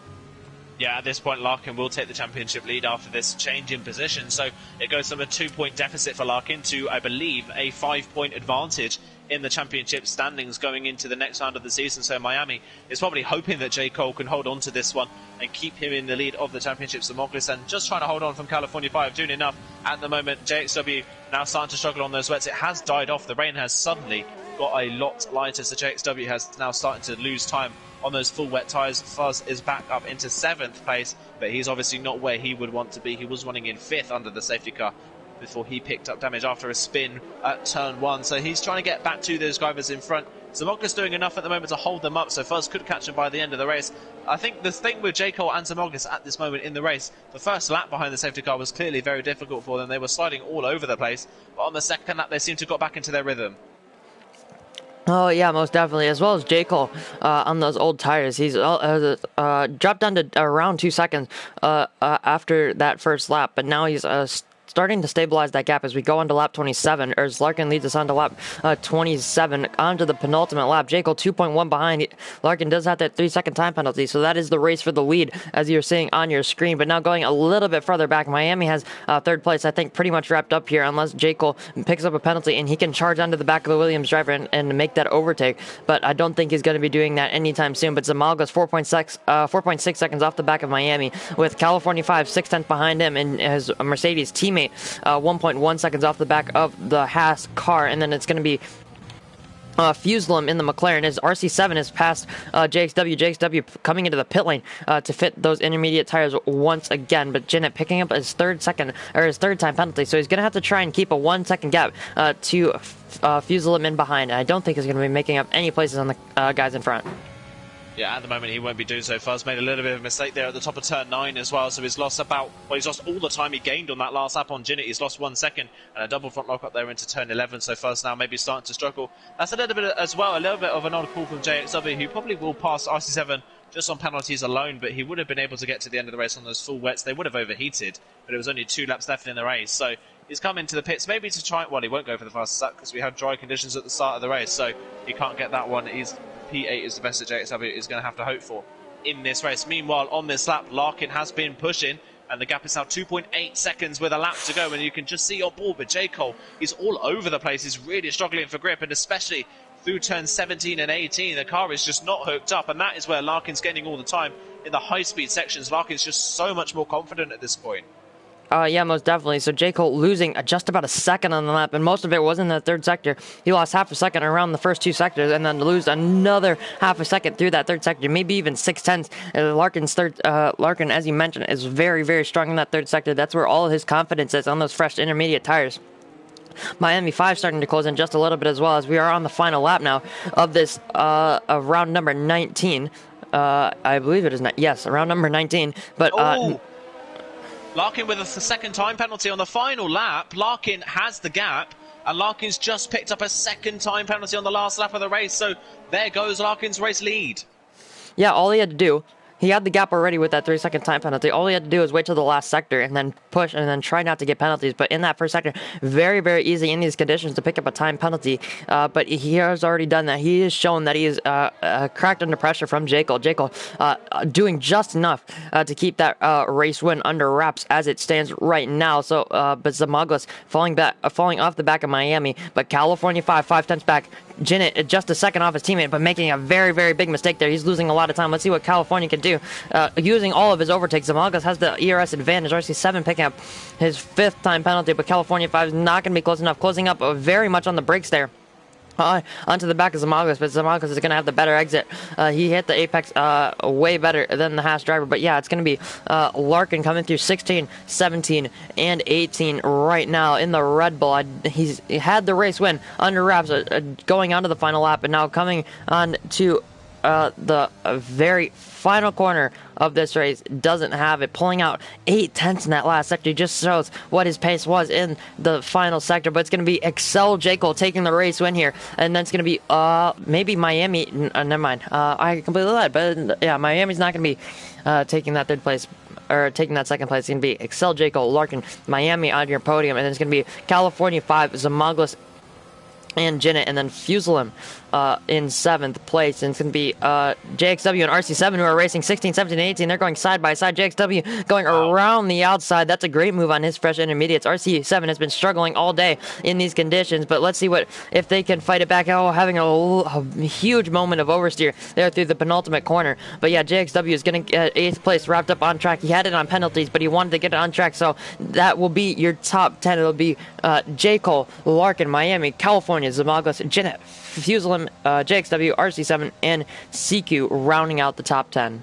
Yeah, at this point Larkin will take the championship lead after this change in position, so it goes from a 2-point deficit for Larkin to, I believe, a 5-point advantage in the championship standings going into the next round of the season. So Miami is probably hoping that J. Cole can hold on to this one and keep him in the lead of the championship. Zamoglis and just trying to hold on from California 5, doing enough at the moment. JXW now starting to struggle on those wets. It has died off. The rain has suddenly got a lot lighter, so JXW has now started to lose time on those full wet tyres. Fuzz is back up into 7th place, but he's obviously not where he would want to be. He was running in 5th under the safety car before he picked up damage after a spin at turn 1. So he's trying to get back to those drivers in front. Zamoglis doing enough at the moment to hold them up, so Fuzz could catch him by the end of the race. I think the thing with J. Cole and Zamoglis at this moment in the race, the first lap behind the safety car was clearly very difficult for them. They were sliding all over the place, but on the second lap they seemed to got back into their rhythm. Oh, yeah, most definitely. As well as J. Cole on those old tires. He's dropped down to around 2 seconds after that first lap, but now he's starting to stabilize that gap as we go on to lap 27, or as Larkin leads us on to lap 27, onto the penultimate lap. J. Cole 2.1 behind. Larkin does have that 3-second time penalty, so that is the race for the lead, as you're seeing on your screen. But now going a little bit further back, Miami has 3rd place, I think, pretty much wrapped up here, unless J. Cole picks up a penalty and he can charge onto the back of the Williams driver and make that overtake. But I don't think he's going to be doing that anytime soon. But Zamalga's 4.6 seconds off the back of Miami, with California 5 6/10 behind him, and his Mercedes teammate 1.1 seconds off the back of the Haas car. And then it's going to be Fuselum in the McLaren as RC7 has passed JXW. JXW coming into the pit lane to fit those intermediate tires once again, but Jinnit picking up his 3rd time penalty, so he's going to have to try and keep a 1-second gap to Fuselum in behind. And I don't think he's going to be making up any places on the guys in front. Yeah, at the moment he won't be doing so. Fuzz made a little bit of a mistake there at the top of turn 9 as well, so he's lost he's lost all the time he gained on that last lap on Jinnit. He's lost 1 second and a double front lock up there into turn 11, so Fuzz now maybe starting to struggle. That's a little bit of an odd call from JXW, who probably will pass RC7 just on penalties alone, but he would have been able to get to the end of the race on those full wets. They would have overheated, but it was only 2 laps left in the race, so he's come into the pits maybe to try, well, he won't go for the fastest lap because we had dry conditions at the start of the race, so he can't get that one. P8 is the best that JXW is going to have to hope for in this race. Meanwhile, on this lap, Larkin has been pushing, and the gap is now 2.8 seconds with a lap to go, and you can just see on board, but J. Cole, he's all over the place. He's really struggling for grip, and especially through turns 17 and 18, the car is just not hooked up, and that is where Larkin's gaining all the time. In the high-speed sections, Larkin's just so much more confident at this point. Yeah, most definitely. So J. Cole losing just about a second on the lap, and most of it was in the third sector. He lost half a second around the first two sectors, and then lose another half a second through that third sector, maybe even 6/10. Larkin, as you mentioned, is very, very strong in that third sector. That's where all of his confidence is on those fresh intermediate tires. Miami 5 starting to close in just a little bit as well, as we are on the final lap now of this of round number 19. I believe it is not. Yes, round number 19. But Larkin with a second time penalty on the final lap. Larkin has the gap, and Larkin's just picked up a second time penalty on the last lap of the race. So there goes Larkin's race lead. Yeah, all he had to do. He had the gap already with that 3-second time penalty. All he had to do was wait till the last sector and then push and then try not to get penalties. But in that first sector, very, very easy in these conditions to pick up a time penalty. But he has already done that. He has shown that he is cracked under pressure from J. Cole. J. Cole doing just enough to keep that race win under wraps as it stands right now. So, but Zamagos falling off the back of Miami. But California 5/10 back. Jinnit just a second off his teammate, but making a very, very big mistake there. He's losing a lot of time. Let's see what California can do. Using all of his overtakes, Zamagos has the ERS advantage. RC7 picking up his 5th time penalty, but California 5 is not going to be close enough. Closing up very much on the brakes there. Onto the back of Zamagos, but Zamagos is going to have the better exit. He hit the apex way better than the Haas driver, but yeah, it's going to be Larkin coming through 16, 17, and 18 right now in the Red Bull. He had the race win under wraps going on to the final lap, and now coming on to the very final corner of this race, doesn't have it, pulling out 8/10 in that last sector. He just shows what his pace was in the final sector. But it's going to be Excel J. Cole taking the race win here, and then it's going to be maybe Miami. Never mind, I completely lied, but yeah, Miami's not going to be taking that third place or taking that second place. It's going to be Excel J. Cole, Larkin, Miami on your podium, and then it's going to be California 5, Zamagos and Jinnit, and then Fuselim in 7th place. And it's going to be JXW and RC7 who are racing 16, 17, and 18. They're going side by side. JXW going around the outside. That's a great move on his fresh intermediates. RC7 has been struggling all day in these conditions, but let's see if they can fight it back. Having a huge moment of oversteer there through the penultimate corner. But yeah, JXW is going to get 8th place wrapped up on track. He had it on penalties, but he wanted to get it on track, so that will be your top 10. It'll be J. Cole, Larkin, Miami, California, Zamagos, Jinnit, Fuselim, JXW, RC7, and CQ rounding out the top 10.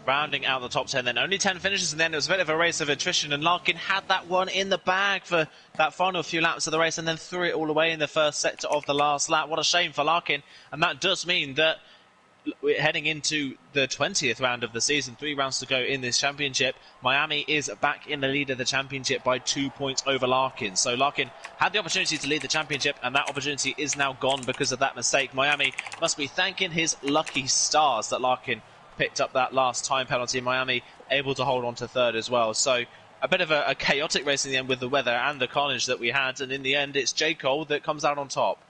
Rounding out the top 10 then. Only 10 finishes, and then it was a bit of a race of attrition, and Larkin had that one in the bag for that final few laps of the race and then threw it all away in the first sector of the last lap. What a shame for Larkin, and that does mean that we're heading into the 20th round of the season. 3 rounds to go in this championship. Miami is back in the lead of the championship by 2 points over Larkin. So Larkin had the opportunity to lead the championship, and that opportunity is now gone because of that mistake. Miami must be thanking his lucky stars that Larkin picked up that last time penalty. Miami able to hold on to 3rd as well. So a bit of a chaotic race in the end with the weather and the carnage that we had, and in the end it's J. Cole that comes out on top.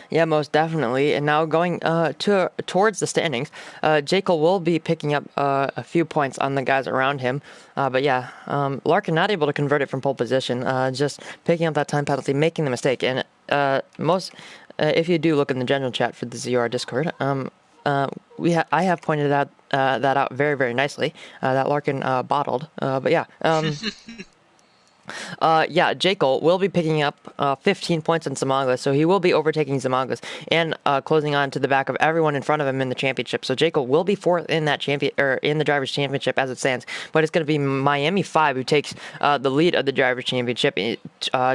Yeah, most definitely. And now going towards the standings, J. Cole will be picking up a few points on the guys around him. But yeah, Larkin not able to convert it from pole position, just picking up that time penalty, making the mistake. And if you do look in the general chat for the ZOR Discord, I have pointed that out very, very nicely, that Larkin bottled. But yeah. Yeah, J. Cole will be picking up 15 points on Zamagos, so he will be overtaking Zamagos and closing on to the back of everyone in front of him in the championship. So J. Cole will be 4th in that in the drivers' championship as it stands, but it's going to be Miami 5 who takes the lead of the drivers' championship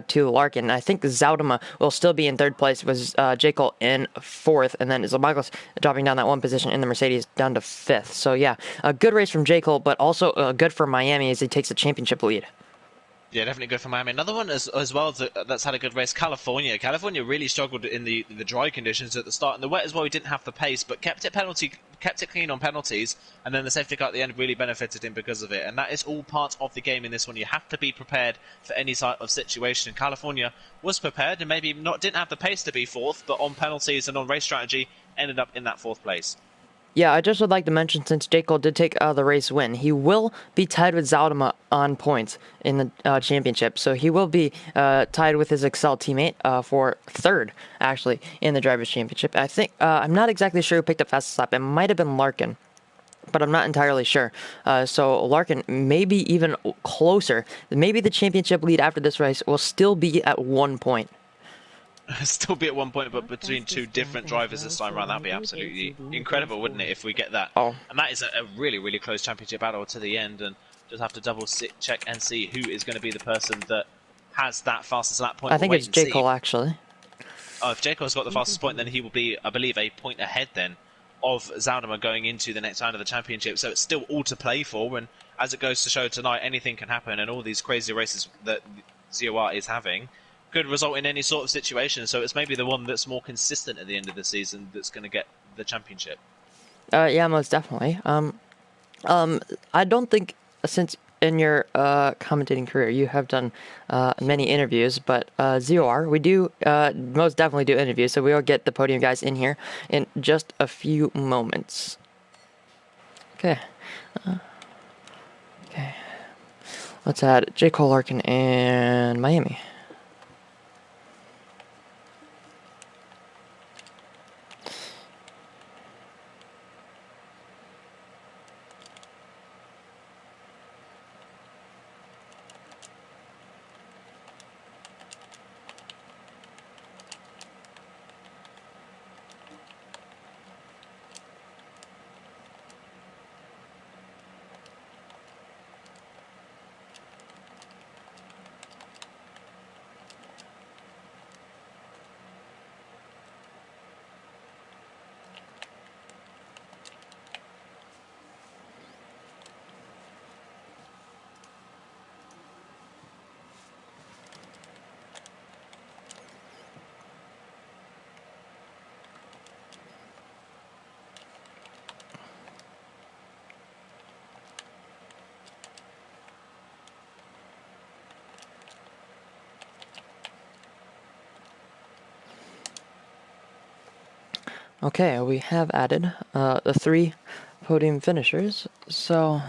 to Larkin. I think Zaudema will still be in 3rd place with J. Cole in 4th, and then Zamagos dropping down that one position in the Mercedes down to 5th. So yeah, a good race from J. Cole, but also good for Miami as he takes the championship lead. Yeah, definitely good for Miami. Another one as well that's had a good race, California. California really struggled in the dry conditions at the start. And the wet as well, he didn't have the pace, but kept it clean on penalties. And then the safety car at the end really benefited him because of it. And that is all part of the game in this one. You have to be prepared for any sort of situation. California was prepared and maybe didn't have the pace to be 4th, but on penalties and on race strategy, ended up in that 4th place. Yeah, I just would like to mention, since J. Cole did take the race win, he will be tied with Zaudema on points in the championship. So he will be tied with his Excel teammate for 3rd, actually, in the Drivers' Championship. I think, I'm not exactly sure who picked up fastest lap. It might have been Larkin. but I'm not entirely sure. So Larkin may be even closer. Maybe the championship lead after this race will still be at 1 point. Still be at 1 point, but between two different drivers this time around, that'd be absolutely incredible, wouldn't it, if we get that? Oh. And that is a really, really close championship battle to the end, and just have to double check and see who is going to be the person that has that fastest lap point. I think it's J. Cole, actually. If J. Cole's got the fastest point, then he will be, I believe, a point ahead then of Zaldama going into the next round of the championship. So it's still all to play for, and as it goes to show tonight, anything can happen, and all these crazy races that ZOR is having could result in any sort of situation. So it's maybe the one that's more consistent at the end of the season that's going to get the championship. Yeah, most definitely. I don't think, since in your commentating career you have done many interviews, but ZOR, we do most definitely do interviews, so we will get the podium guys in here in just a few moments. Okay. Okay. Let's add J. Cole, Larkin, and Miami. Okay, we have added the 3 podium finishers, so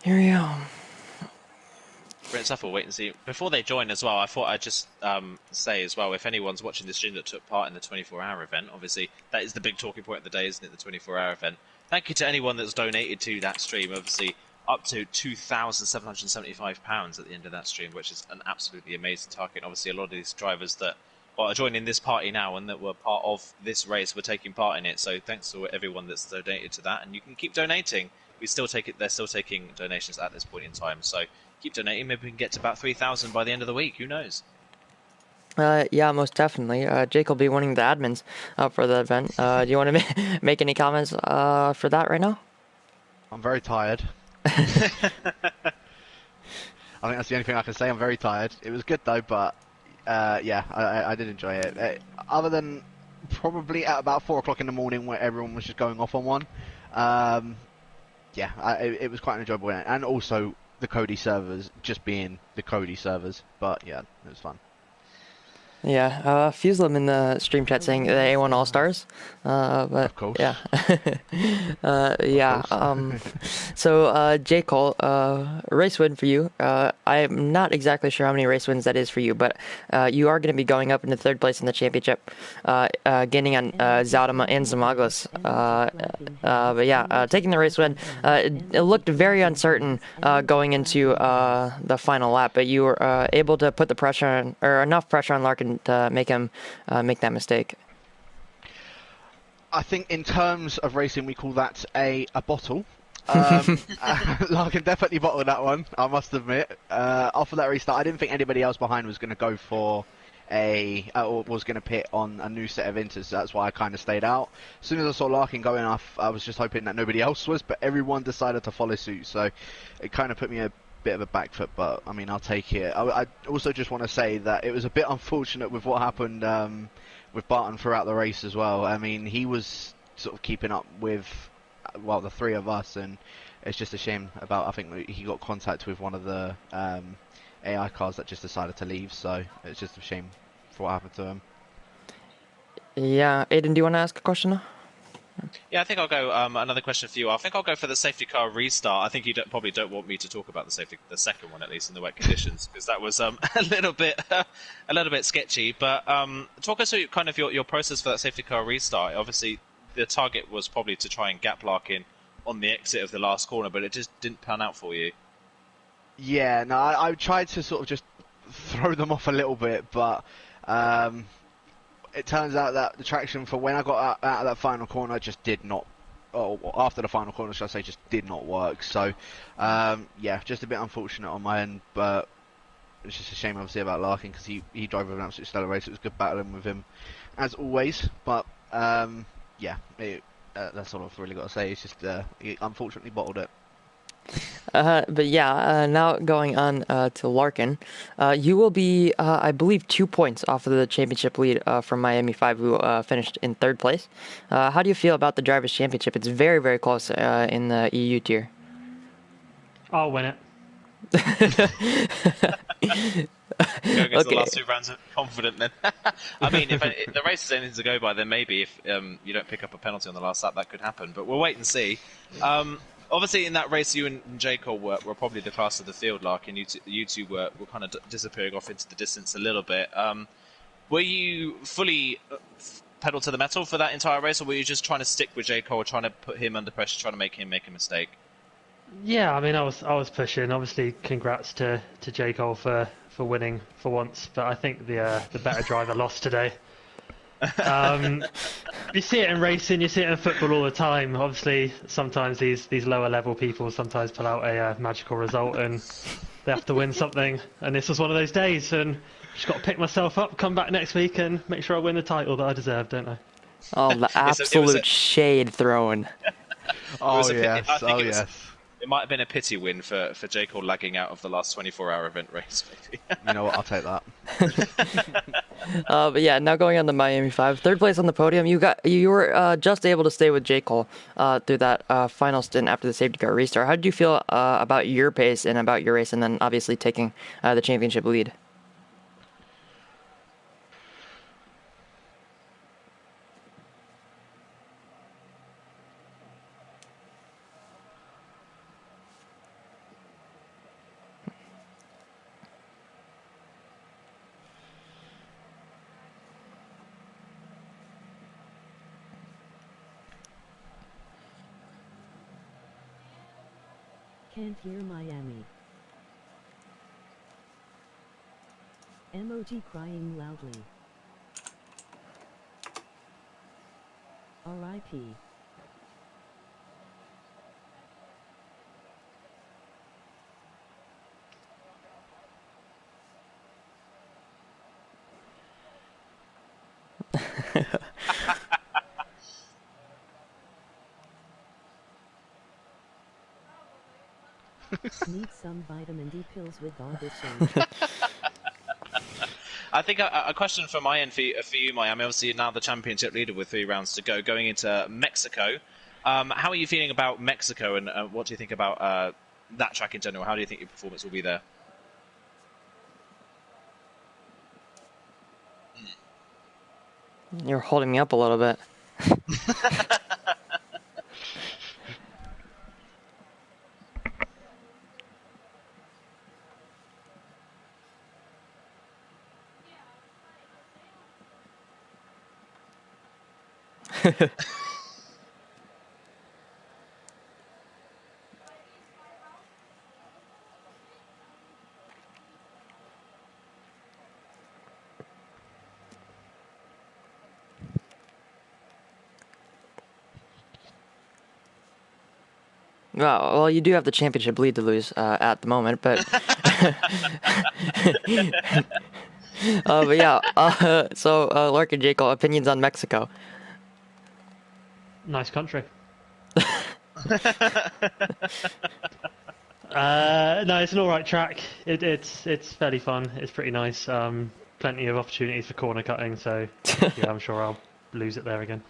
here we go. Brent Suff will wait and see. Before they join as well, I thought I'd just say as well, if anyone's watching the stream that took part in the 24-hour event, obviously that is the big talking point of the day, isn't it, the 24-hour event. Thank you to anyone that's donated to that stream, obviously up to £2,775 at the end of that stream, which is an absolutely amazing target. Obviously a lot of these drivers that are joining this party now and that were part of this race were taking part in it, so thanks to everyone that's donated to that, and you can keep donating. We still take it. They're still taking donations at this point in time, so keep donating. Maybe we can get to about 3,000 by the end of the week. Who knows? Yeah, most definitely. Jake will be winning the admins for the event. Do you want to make any comments for that right now? I'm very tired. I think that's the only thing I can say. I'm very tired. It was good though, but yeah, I did enjoy it. Other than probably at about 4 o'clock in the morning where everyone was just going off on one. Yeah, it was quite an enjoyable event. And also the Cody servers just being the Cody servers. But yeah, it was fun. Yeah, Fuselim in the stream chat saying the A1 All Stars, but of course. Yeah, yeah. So J. Cole, race win for you. I'm not exactly sure how many race wins that is for you, but you are going to be going up into 3rd place in the championship, gaining on Zaldama and Zamaglis. But yeah, taking the race win. It looked very uncertain going into the final lap, but you were able to put the pressure on, or enough pressure on Larkin to make him make that mistake. I think in terms of racing, we call that a bottle. Larkin definitely bottled that one, I must admit. After that restart, I didn't think anybody else behind was going to go for or was going to pit on a new set of inters, so that's why I kind of stayed out. As soon as I saw Larkin going off, I was just hoping that nobody else was, but everyone decided to follow suit, so it kind of put me a bit of a back foot, but I mean, I'll take it. I also just want to say that it was a bit unfortunate with what happened with Barton throughout the race as well. I mean, he was sort of keeping up with, well, the 3 of us, and it's just a shame about, I think he got contact with one of the AI cars that just decided to leave, so it's just a shame for what happened to him. Yeah, Aiden, do you want to ask a question now? Yeah, I think I'll go. Another question for you. I think I'll go for the safety car restart. I think you probably don't want me to talk about the second one, at least in the wet conditions, because that was a little bit sketchy. But talk us through kind of your process for that safety car restart. Obviously, the target was probably to try and gap lark in on the exit of the last corner, but it just didn't pan out for you. Yeah, no, I tried to sort of just throw them off a little bit, but it turns out that the traction for when I got out of that final corner just did not. Oh, after the final corner, should I say, just did not work. So, yeah, just a bit unfortunate on my end, but it's just a shame, obviously, about Larkin because he drove with an absolute stellar race. It was good battling with him, as always. But yeah, that's all I've really got to say. It's just he unfortunately bottled it. But yeah, now going on to Larkin, you will be, I believe, 2 points off of the championship lead from Miami 5, who finished in 3rd place. How do you feel about the Drivers' Championship? It's very, very close in the EU tier. I'll win it. Going into the last 2 rounds confident then. I mean, if the race is anything to go by, then maybe if you don't pick up a penalty on the last lap, that could happen. But we'll wait and see. Obviously, in that race, you and J. Cole were probably the class of the field, Larkin. You two were kind of disappearing off into the distance a little bit. Were you fully pedal to the metal for that entire race, or were you just trying to stick with J. Cole, trying to put him under pressure, trying to make him make a mistake? Yeah, I mean, I was pushing. Obviously, congrats to J. Cole for winning for once, but I think the better driver lost today. You see it in racing, you see it in football all the time. Obviously, sometimes these lower level people sometimes pull out a magical result and they have to win something. And this was one of those days, and just got to pick myself up, come back next week, and make sure I win the title that I deserve, don't I? Oh, the absolute shade thrown. Oh yes, oh yes. It might have been a pity win for J. Cole lagging out of the last 24-hour event race, maybe. You know what? I'll take that. But yeah, now going on the Miami 5, 3rd place on the podium. You were just able to stay with J. Cole through that final stint after the safety car restart. How did you feel about your pace and about your race, and then obviously taking the championship lead? Can't hear Miami. Emoji crying loudly. R.I.P. Need some vitamin D pills with all this change. I think a question from my end for you, Miami. Obviously, now the championship leader with 3 rounds to go, going into Mexico. How are you feeling about Mexico, and what do you think about that track in general? How do you think your performance will be there? You're holding me up a little bit. Well, you do have the championship lead to lose at the moment, but but yeah. So Lark and Jekyll, opinions on Mexico? Nice country. No, it's an alright track. It's fairly fun. It's pretty nice. Plenty of opportunities for corner cutting, so yeah, I'm sure I'll lose it there again.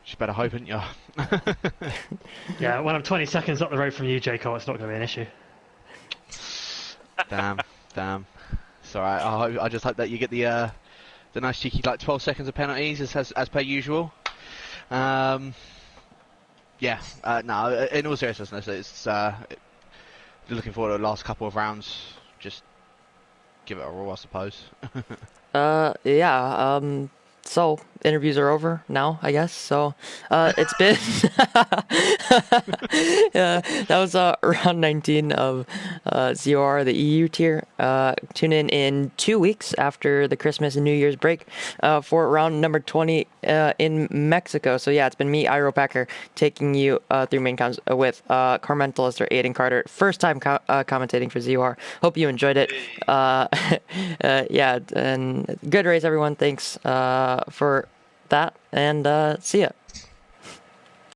Just better hope, hadn't you? Yeah, when I'm 20 seconds up the road from you, Jacob, it's not going to be an issue. Damn. It's alright. I just hope that you get the nice cheeky 12 seconds of penalties as per usual. No, in all seriousness, it's looking forward to the last couple of rounds. Just give it a roll, I suppose. Yeah. So interviews are over now, I guess. So it's been that was round 19 of ZOR, the EU tier. Tune in 2 weeks after the Christmas and New Year's break for round number 20 in Mexico. So yeah, it's been me, Iro Packer, taking you through main comms with Carmentalist or Aiden Carter. First time commentating for ZOR. Hope you enjoyed it. Yeah, and good race, everyone. Thanks for that, and see ya.